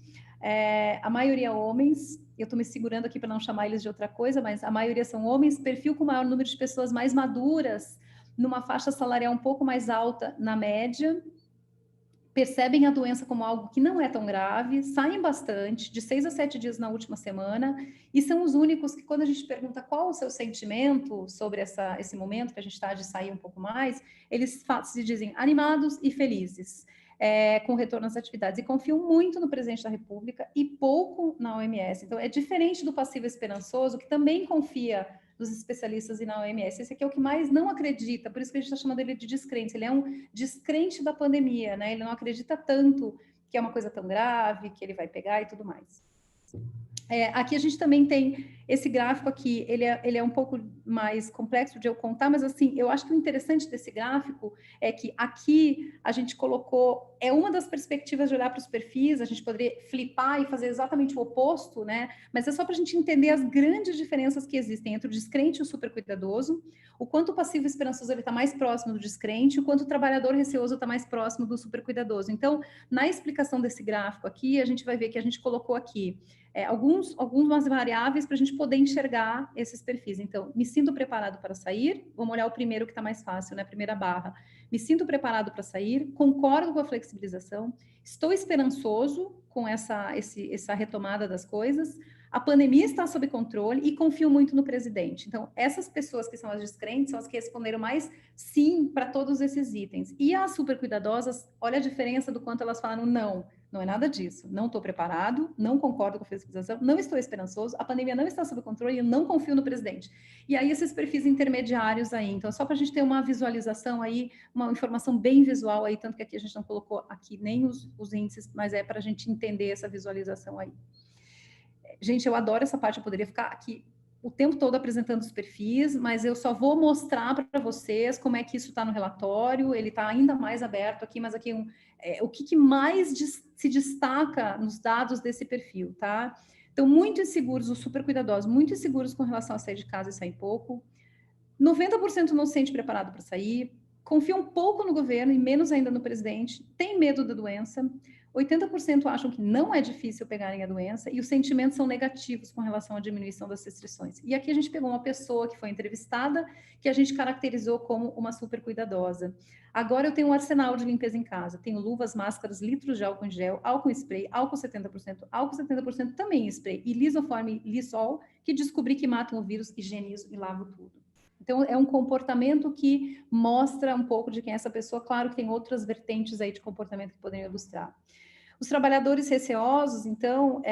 a maioria homens, eu estou me segurando aqui para não chamar eles de outra coisa, mas a maioria são homens, perfil com maior número de pessoas mais maduras, numa faixa salarial um pouco mais alta na média, percebem a doença como algo que não é tão grave, saem bastante, de 6 a 7 dias na última semana, e são os únicos que, quando a gente pergunta qual o seu sentimento sobre esse momento que a gente está de sair um pouco mais, eles se dizem animados e felizes. Com o retorno às atividades, e confiam muito no presidente da República e pouco na OMS. Então, é diferente do passivo esperançoso, que também confia nos especialistas e na OMS. Esse aqui é o que mais não acredita, por isso que a gente está chamando ele de descrente. Ele é um descrente da pandemia, né? Ele não acredita tanto que é uma coisa tão grave, que ele vai pegar e tudo mais. Aqui a gente também tem esse gráfico aqui, ele é um pouco mais complexo de eu contar, mas assim, eu acho que o interessante desse gráfico é que aqui a gente colocou, uma das perspectivas de olhar para os perfis, a gente poderia flipar e fazer exatamente o oposto, né? Mas é só para a gente entender as grandes diferenças que existem entre o descrente e o super cuidadoso, o quanto o passivo esperançoso está mais próximo do descrente, o quanto o trabalhador receoso está mais próximo do super cuidadoso. Então, na explicação desse gráfico aqui, a gente vai ver que a gente colocou aqui algumas variáveis para a gente poder enxergar esses perfis. Então, me sinto preparado para sair, vamos olhar o primeiro que está mais fácil, né? A primeira barra. Me sinto preparado para sair, concordo com a flexibilização, estou esperançoso com essa retomada das coisas, a pandemia está sob controle e confio muito no presidente. Então, essas pessoas que são as descrentes são as que responderam mais sim para todos esses itens. E as super cuidadosas, olha a diferença do quanto elas falaram não. Não é nada disso. Não estou preparado, não concordo com a flexibilização, não estou esperançoso, a pandemia não está sob controle e eu não confio no presidente. E aí esses perfis intermediários aí. Então, só para a gente ter uma visualização aí, uma informação bem visual aí, tanto que aqui a gente não colocou aqui nem os índices, mas é para a gente entender essa visualização aí. Gente, eu adoro essa parte, eu poderia ficar aqui o tempo todo apresentando os perfis, mas eu só vou mostrar para vocês como é que isso está no relatório, ele está ainda mais aberto aqui, mas aqui o que mais se destaca nos dados desse perfil, tá? Então, muito inseguros, os super cuidadosos, muito inseguros com relação a sair de casa e sair pouco, 90% não se sente preparado para sair, confia um pouco no governo e menos ainda no presidente, tem medo da doença, 80% acham que não é difícil pegarem a doença e os sentimentos são negativos com relação à diminuição das restrições. E aqui a gente pegou uma pessoa que foi entrevistada, que a gente caracterizou como uma super cuidadosa. Agora eu tenho um arsenal de limpeza em casa, tenho luvas, máscaras, litros de álcool em gel, álcool em spray, álcool 70% também em spray, e lisoforme Lysol, que descobri que matam o vírus, higienizo e lavo tudo. Então, é um comportamento que mostra um pouco de quem é essa pessoa. Claro que tem outras vertentes aí de comportamento que poderiam ilustrar. Os trabalhadores receosos, então,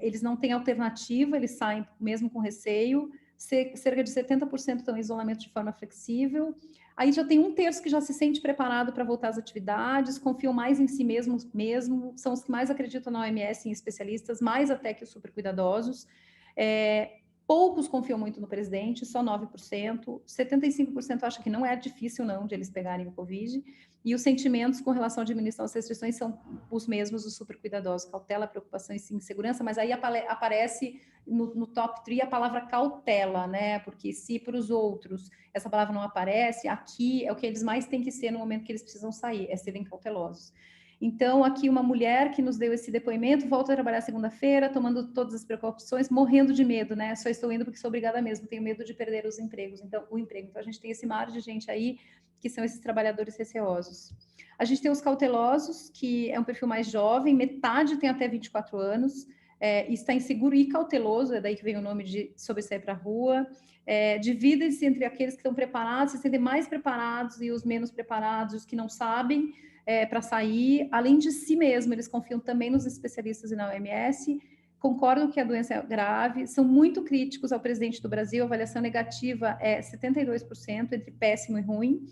eles não têm alternativa, eles saem mesmo com receio, cerca de 70% estão em isolamento de forma flexível. Aí já tem 1/3 que já se sente preparado para voltar às atividades, confiam mais em si mesmo, são os que mais acreditam na OMS, em especialistas, mais até que os super cuidadosos. Poucos confiam muito no presidente, só 9%, 75% acham que não é difícil não de eles pegarem o Covid, e os sentimentos com relação à diminuição das restrições são os mesmos dos super cuidadosos, cautela, preocupação e insegurança, mas aí aparece no top 3 a palavra cautela, né? Porque se para os outros essa palavra não aparece, aqui é o que eles mais têm que ser no momento que eles precisam sair, é serem cautelosos. Então, aqui uma mulher que nos deu esse depoimento, volta a trabalhar segunda-feira, tomando todas as precauções, morrendo de medo, né? Só estou indo porque sou obrigada mesmo, tenho medo de perder os empregos. Então, o emprego. Então, a gente tem esse mar de gente aí que são esses trabalhadores receosos. A gente tem os cautelosos, que é um perfil mais jovem, metade tem até 24 anos, está inseguro e cauteloso, é daí que vem o nome de sobre sair para a rua. Divide-se entre aqueles que estão preparados, se sentem mais preparados e os menos preparados, os que não sabem, para sair, além de si mesmo, eles confiam também nos especialistas e na OMS, concordam que a doença é grave, são muito críticos ao presidente do Brasil, a avaliação negativa é 72%, entre péssimo e ruim,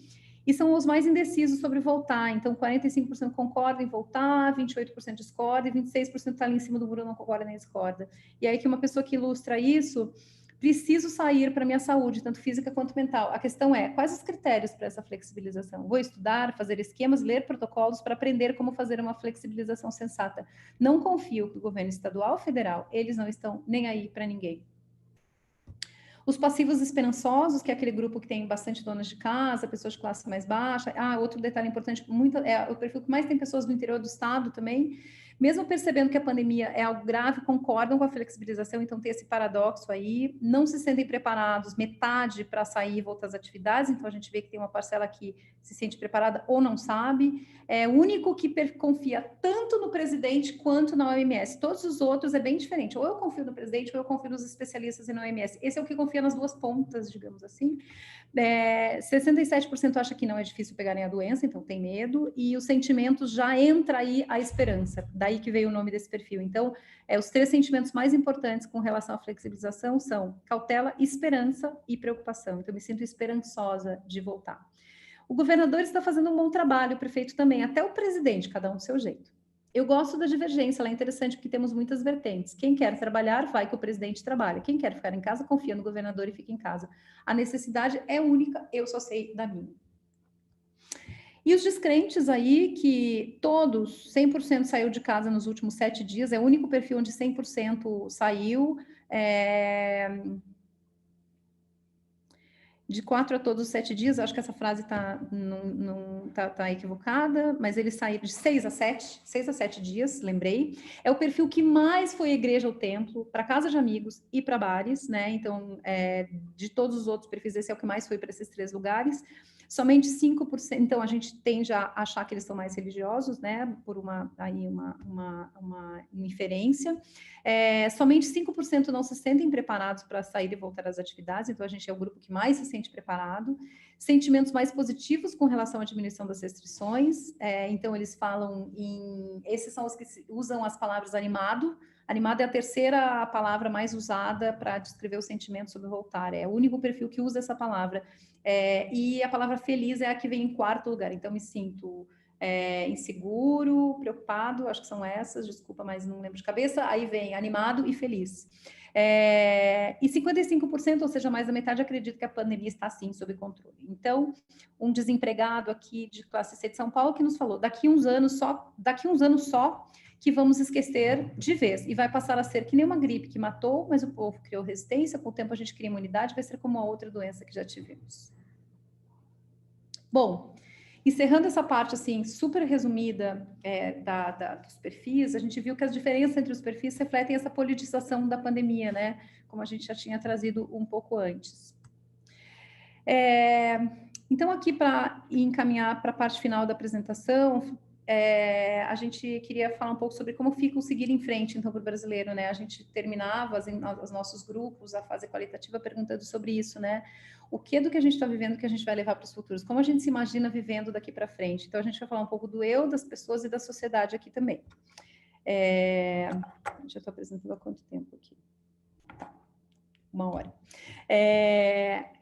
e são os mais indecisos sobre voltar, então 45% concordam em voltar, 28% discorda, e 26% está ali em cima do muro, não concorda nem discorda. E aí que uma pessoa que ilustra isso, preciso sair para minha saúde, tanto física quanto mental. A questão é, quais os critérios para essa flexibilização? Vou estudar, fazer esquemas, ler protocolos para aprender como fazer uma flexibilização sensata. Não confio que o governo estadual ou federal, eles não estão nem aí para ninguém. Os passivos esperançosos, que é aquele grupo que tem bastante donas de casa, pessoas de classe mais baixa. Outro detalhe importante, é o perfil que mais tem pessoas do interior do estado também. Mesmo percebendo que a pandemia é algo grave, concordam com a flexibilização, então tem esse paradoxo aí, não se sentem preparados, metade para sair e voltar às atividades, então a gente vê que tem uma parcela que se sente preparada ou não sabe. É o único que confia tanto no presidente quanto na OMS. Todos os outros é bem diferente. Ou eu confio no presidente, ou eu confio nos especialistas e na OMS. Esse é o que confia nas duas pontas, digamos assim. 67% acha que não é difícil pegarem a doença, então tem medo, e os sentimentos já entra aí a esperança, daí que veio o nome desse perfil. Então, os 3 sentimentos mais importantes com relação à flexibilização são cautela, esperança e preocupação. Então, eu me sinto esperançosa de voltar. O governador está fazendo um bom trabalho, o prefeito também, até o presidente, cada um do seu jeito. Eu gosto da divergência, ela é interessante porque temos muitas vertentes. Quem quer trabalhar, vai que o presidente trabalha. Quem quer ficar em casa, confia no governador e fica em casa. A necessidade é única, eu só sei da minha. E os descrentes aí, que todos, 100% saiu de casa nos últimos 7 dias, é o único perfil onde 100% saiu. de 4 a todos os 7 dias, acho que essa frase tá equivocada, mas eles saíram de 6 a 7 dias, lembrei. É o perfil que mais foi à igreja ou templo, para casa de amigos e para bares, né? Então, de todos os outros perfis, esse é o que mais foi para esses 3 lugares. Somente 5%, então a gente tende a achar que eles são mais religiosos, né? Por uma inferência. Somente 5% não se sentem preparados para sair e voltar às atividades, então a gente é o grupo que mais se sente preparado. Sentimentos mais positivos com relação à diminuição das restrições, então eles falam esses são os que usam as palavras animado. Animado é a terceira palavra mais usada para descrever o sentimento sobre voltar, é o único perfil que usa essa palavra. E a palavra feliz é a que vem em quarto lugar, então me sinto inseguro, preocupado, acho que são essas, desculpa, mas não lembro de cabeça. Aí vem animado e feliz. E 55%, ou seja, mais da metade, acredita que a pandemia está, sim, sob controle. Então, um desempregado aqui de classe C de São Paulo que nos falou, daqui uns anos só que vamos esquecer de vez, e vai passar a ser que nem uma gripe que matou, mas o povo criou resistência, com o tempo a gente cria imunidade, vai ser como a outra doença que já tivemos. Bom, encerrando essa parte, assim, super resumida dos perfis, a gente viu que as diferenças entre os perfis refletem essa politização da pandemia, né? Como a gente já tinha trazido um pouco antes. Então, aqui para encaminhar para a parte final da apresentação, a gente queria falar um pouco sobre como fica o seguir em frente, então, para o brasileiro, né? A gente terminava os nossos grupos, a fase qualitativa, perguntando sobre isso, né? O que do que a gente está vivendo que a gente vai levar para os futuros? Como a gente se imagina vivendo daqui para frente? Então, a gente vai falar um pouco do eu, das pessoas e da sociedade aqui também. Já estou apresentando há quanto tempo aqui? 1 hora.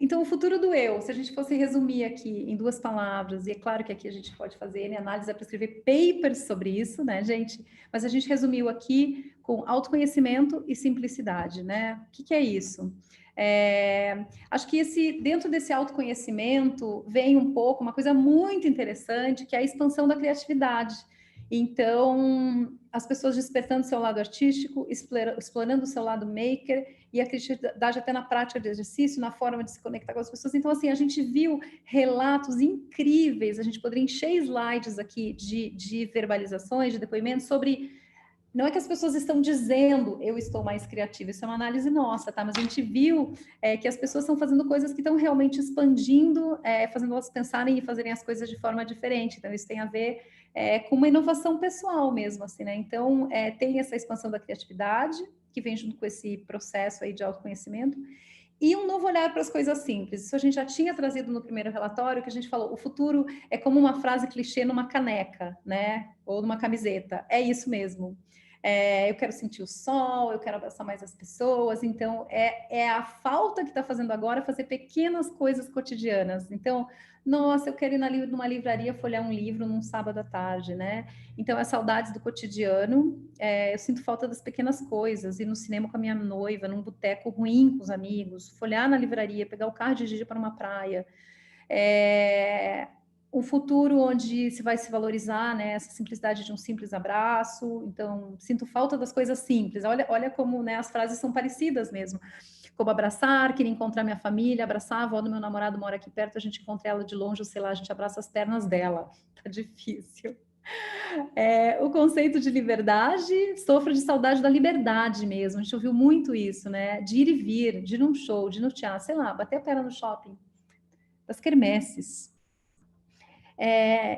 Então, o futuro do eu, se a gente fosse resumir aqui em 2 palavras, e é claro que aqui a gente pode fazer análise para escrever papers sobre isso, né, gente? Mas a gente resumiu aqui com autoconhecimento e simplicidade, né? O que é isso? Acho que dentro desse autoconhecimento vem um pouco uma coisa muito interessante, que é a expansão da criatividade. Então, as pessoas despertando o seu lado artístico, explorando o seu lado maker, e a criatividade até na prática de exercício, na forma de se conectar com as pessoas. Então, assim, a gente viu relatos incríveis, a gente poderia encher slides aqui de verbalizações, de depoimentos sobre... Não é que as pessoas estão dizendo eu estou mais criativa, isso é uma análise nossa, tá? Mas a gente viu que as pessoas estão fazendo coisas que estão realmente expandindo, fazendo elas pensarem e fazerem as coisas de forma diferente. Então, isso tem a ver com uma inovação pessoal mesmo, assim, né? Então, tem essa expansão da criatividade, que vem junto com esse processo aí de autoconhecimento, e um novo olhar para as coisas simples. Isso a gente já tinha trazido no primeiro relatório, que a gente falou, o futuro é como uma frase clichê numa caneca, né? Ou numa camiseta. É isso mesmo. Eu quero sentir o sol, eu quero abraçar mais as pessoas. Então, é a falta que está fazendo agora fazer pequenas coisas cotidianas. Então, nossa, eu quero ir numa livraria folhear um livro num sábado à tarde, né? Então, é saudades do cotidiano. Eu sinto falta das pequenas coisas, ir no cinema com a minha noiva, num boteco ruim com os amigos, folhear na livraria, pegar o carro e dirigir para uma praia. Um futuro onde se vai se valorizar, né, essa simplicidade de um simples abraço. Então, sinto falta das coisas simples. Olha como, né, as frases são parecidas mesmo. Como abraçar, queria encontrar minha família, abraçar a avó do meu namorado, mora aqui perto, a gente encontra ela de longe, ou sei lá, a gente abraça as pernas dela. Tá difícil. O conceito de liberdade, sofro de saudade da liberdade mesmo. A gente ouviu muito isso, né? De ir e vir, de ir num show, de ir no teatro, sei lá, bater a perna no shopping, das quermesses.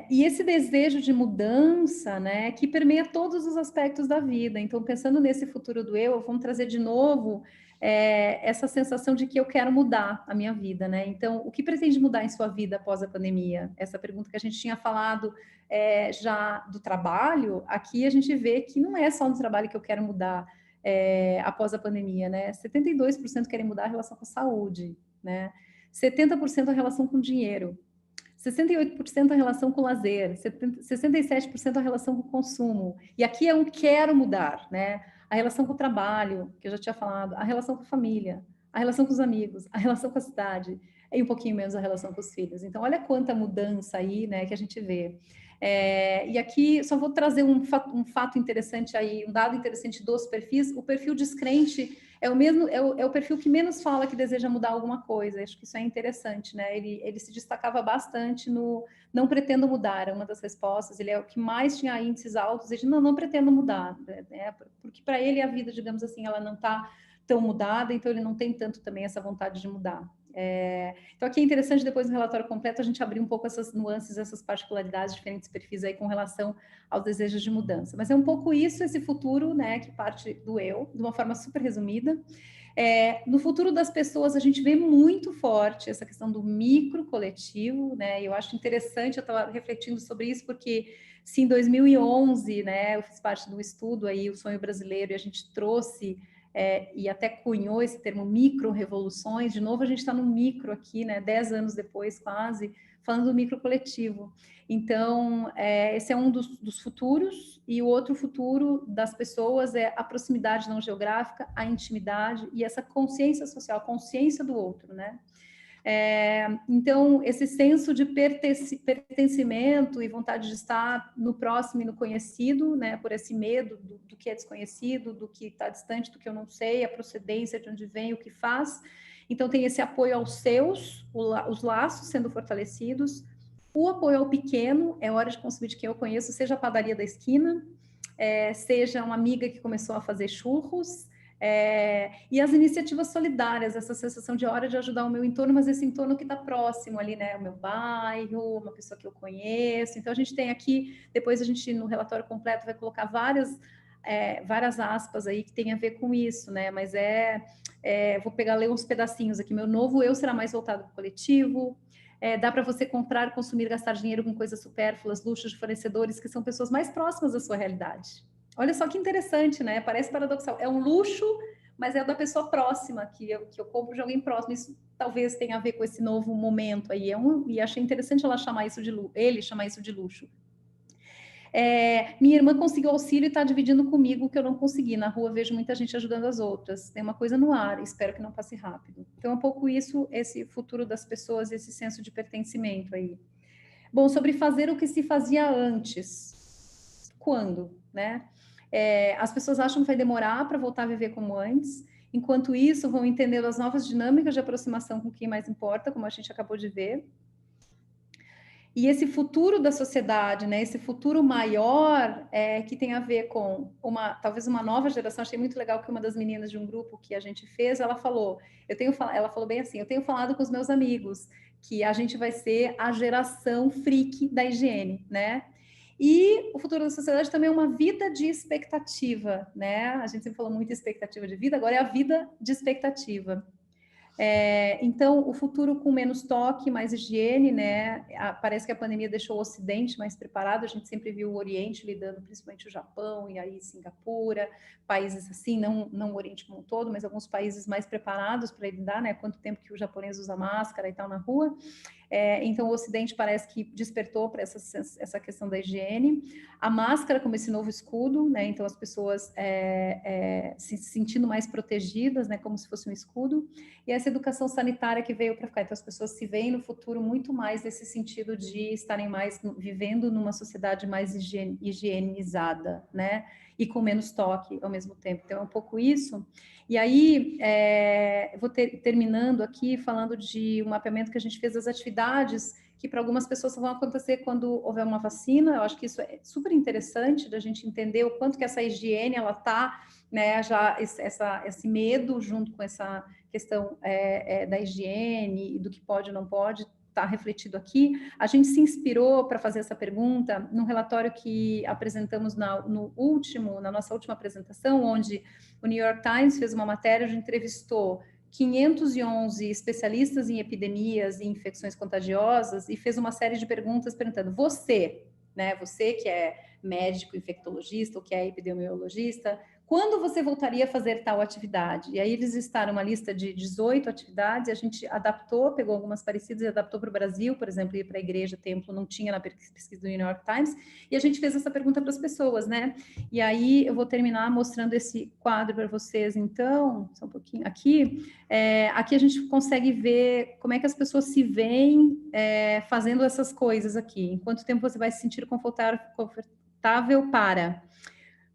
E esse desejo de mudança, né, que permeia todos os aspectos da vida. Então, pensando nesse futuro do eu, vamos trazer de novo essa sensação de que eu quero mudar a minha vida, né? Então, o que pretende mudar em sua vida após a pandemia? Essa pergunta que a gente tinha falado já do trabalho, aqui a gente vê que não é só no trabalho que eu quero mudar após a pandemia, né? 72% querem mudar a relação com a saúde, né? 70% a relação com o dinheiro. 68% a relação com o lazer, 67% a relação com o consumo. E aqui é um quero mudar, né? A relação com o trabalho, que eu já tinha falado, a relação com a família, a relação com os amigos, a relação com a cidade, e um pouquinho menos a relação com os filhos. Então, olha quanta mudança aí, né, que a gente vê. E aqui só vou trazer um fato interessante aí, um dado interessante dos perfis. O perfil descrente é o mesmo, é o perfil que menos fala que deseja mudar alguma coisa. Acho que isso é interessante, né? Ele se destacava bastante no não pretendo mudar, é uma das respostas. Ele é o que mais tinha índices altos de não pretendo mudar, né? Porque para ele a vida, digamos assim, ela não está tão mudada, então ele não tem tanto também essa vontade de mudar. Então aqui é interessante depois no relatório completo a gente abrir um pouco essas nuances, essas particularidades, diferentes perfis aí com relação aos desejos de mudança. Mas é um pouco isso, esse futuro, né, que parte do eu, de uma forma super resumida. No futuro das pessoas a gente vê muito forte essa questão do micro coletivo, né? Eu acho interessante, eu estava refletindo sobre isso porque se em 2011, né, eu fiz parte do estudo aí, o Sonho Brasileiro, e a gente trouxe e até cunhou esse termo micro-revoluções, de novo a gente está no micro aqui, né, 10 anos depois quase, falando do micro coletivo. Então, esse é um dos futuros, e o outro futuro das pessoas é a proximidade não geográfica, a intimidade e essa consciência social, consciência do outro, né? Então, esse senso de pertencimento e vontade de estar no próximo e no conhecido, né, por esse medo do que é desconhecido, do que está distante, do que eu não sei, a procedência, de onde vem, o que faz. Então, tem esse apoio aos seus, os laços sendo fortalecidos, o apoio ao pequeno, é hora de consumir de quem eu conheço, seja a padaria da esquina, seja uma amiga que começou a fazer churros, e as iniciativas solidárias, essa sensação de hora de ajudar o meu entorno, mas esse entorno que está próximo ali, né? O meu bairro, uma pessoa que eu conheço. Então, a gente tem aqui, depois a gente, no relatório completo, vai colocar várias aspas aí que tem a ver com isso, né? Mas vou ler uns pedacinhos aqui. Meu novo eu será mais voltado para o coletivo. Dá para você comprar, consumir, gastar dinheiro com coisas supérfluas, luxos de fornecedores que são pessoas mais próximas da sua realidade. Olha só que interessante, né? Parece paradoxal. É um luxo, mas é da pessoa próxima, que eu compro de alguém próximo. Isso talvez tenha a ver com esse novo momento aí. E achei interessante ele chamar isso de luxo. Minha irmã conseguiu auxílio e está dividindo comigo o que eu não consegui. Na rua vejo muita gente ajudando as outras. Tem uma coisa no ar, espero que não passe rápido. Então, é um pouco isso, esse futuro das pessoas, esse senso de pertencimento aí. Bom, sobre fazer o que se fazia antes. Quando, né? As pessoas acham que vai demorar para voltar a viver como antes. Enquanto isso, vão entendendo as novas dinâmicas de aproximação com quem mais importa, como a gente acabou de ver. E esse futuro da sociedade, né, esse futuro maior, que tem a ver com talvez uma nova geração. Achei muito legal que uma das meninas de um grupo que a gente fez, ela falou bem assim, eu tenho falado com os meus amigos que a gente vai ser a geração freak da higiene, né? E o futuro da sociedade também é uma vida de expectativa, né? A gente sempre falou muito de expectativa de vida, agora é a vida de expectativa. Então, o futuro com menos toque, mais higiene, né? Parece que a pandemia deixou o Ocidente mais preparado. A gente sempre viu o Oriente lidando, principalmente o Japão e aí Singapura, países assim, não o Oriente como um todo, mas alguns países mais preparados para lidar, né? Quanto tempo que o japonês usa máscara e tal na rua. Então, o Ocidente parece que despertou para essa questão da higiene. A máscara como esse novo escudo, né? Então, as pessoas se sentindo mais protegidas, né? Como se fosse um escudo. E essa educação sanitária que veio para ficar. Então, as pessoas se veem no futuro muito mais nesse sentido de estarem mais vivendo numa sociedade mais higienizada, né? E com menos toque ao mesmo tempo. Então, é um pouco isso. E aí, vou terminando aqui falando de um mapeamento que a gente fez das atividades que para algumas pessoas vão acontecer quando houver uma vacina. Eu acho que isso é super interessante da gente entender o quanto que essa higiene, ela está, né, já esse medo junto com essa questão da higiene e do que pode e não pode, está refletido aqui. A gente se inspirou para fazer essa pergunta num relatório que apresentamos na nossa última apresentação, onde o New York Times fez uma matéria onde entrevistou 511 especialistas em epidemias e infecções contagiosas e fez uma série de perguntas perguntando: você que é médico, infectologista ou que é epidemiologista, Quando você voltaria a fazer tal atividade? E aí eles listaram uma lista de 18 atividades, e a gente adaptou, pegou algumas parecidas e adaptou para o Brasil, por exemplo, ir para a igreja, templo, não tinha na pesquisa do New York Times, e a gente fez essa pergunta para as pessoas, né? E aí eu vou terminar mostrando esse quadro para vocês, então, só um pouquinho aqui. Aqui a gente consegue ver como é que as pessoas se veem fazendo essas coisas aqui. Em quanto tempo você vai se sentir confortável para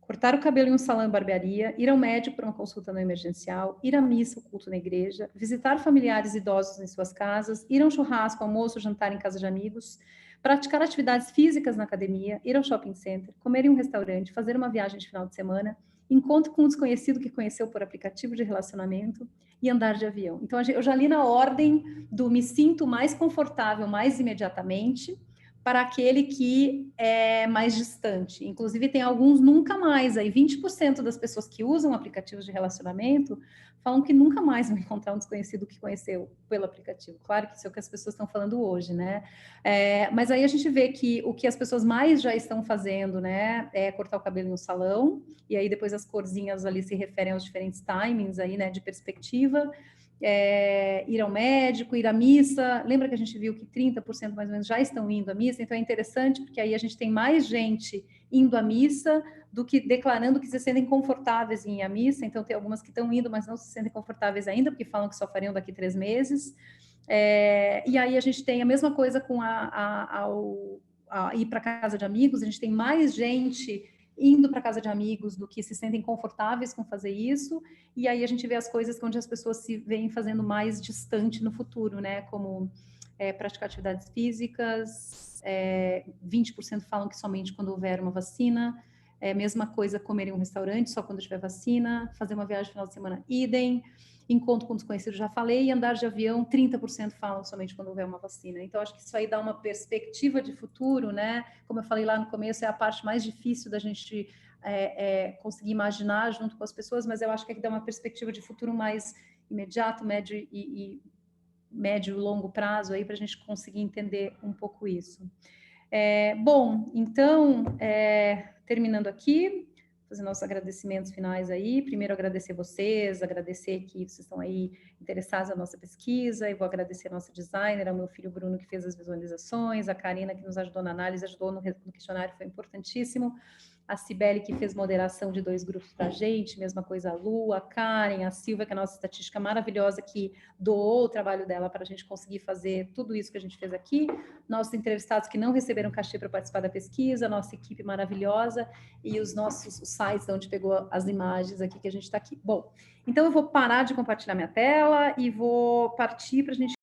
cortar o cabelo em um salão e barbearia, ir ao médico para uma consulta no emergencial, ir à missa, culto na igreja, visitar familiares idosos em suas casas, ir a um churrasco, almoço, jantar em casa de amigos, praticar atividades físicas na academia, ir ao shopping center, comer em um restaurante, fazer uma viagem de final de semana, encontro com um desconhecido que conheceu por aplicativo de relacionamento e andar de avião. Então, eu já li na ordem do me sinto mais confortável mais imediatamente, para aquele que é mais distante. Inclusive, tem alguns nunca mais. Aí, 20% das pessoas que usam aplicativos de relacionamento falam que nunca mais vão encontrar um desconhecido que conheceu pelo aplicativo. Claro que isso é o que as pessoas estão falando hoje, né? Mas aí a gente vê que o que as pessoas mais já estão fazendo, né, é cortar o cabelo no salão, e aí depois as corzinhas ali se referem aos diferentes timings aí, né, de perspectiva. Ir ao médico, ir à missa. Lembra que a gente viu que 30% mais ou menos já estão indo à missa? Então é interessante porque aí a gente tem mais gente indo à missa do que declarando que se sentem confortáveis em ir à missa. Então tem algumas que estão indo, mas não se sentem confortáveis ainda, porque falam que só fariam daqui 3 meses. E aí a gente tem a mesma coisa com a ir para casa de amigos. A gente tem mais gente indo para casa de amigos do que se sentem confortáveis com fazer isso, e aí a gente vê as coisas onde as pessoas se veem fazendo mais distante no futuro, né, como praticar atividades físicas, 20% falam que somente quando houver uma vacina, mesma coisa comer em um restaurante só quando tiver vacina, fazer uma viagem no final de semana, idem, encontro com desconhecidos, já falei, e andar de avião, 30% falam somente quando houver uma vacina. Então, acho que isso aí dá uma perspectiva de futuro, né? Como eu falei lá no começo, é a parte mais difícil da gente conseguir imaginar junto com as pessoas, mas eu acho que aqui dá uma perspectiva de futuro mais imediato, médio e médio e longo prazo aí para a gente conseguir entender um pouco isso. Bom, então, terminando aqui, fazer nossos agradecimentos finais aí. Primeiro, agradecer vocês, agradecer que vocês estão aí interessados na nossa pesquisa. Eu vou agradecer a nossa designer, ao meu filho Bruno, que fez as visualizações, a Karina, que nos ajudou na análise, ajudou no questionário, foi importantíssimo. A Cibele, que fez moderação de 2 grupos para a gente, mesma coisa a Lu, a Karen, a Silvia, que é a nossa estatística maravilhosa, que doou o trabalho dela para a gente conseguir fazer tudo isso que a gente fez aqui. Nossos entrevistados que não receberam cachê para participar da pesquisa, nossa equipe maravilhosa e os nossos sites onde pegou as imagens aqui que a gente está aqui. Bom, então eu vou parar de compartilhar minha tela e vou partir para a gente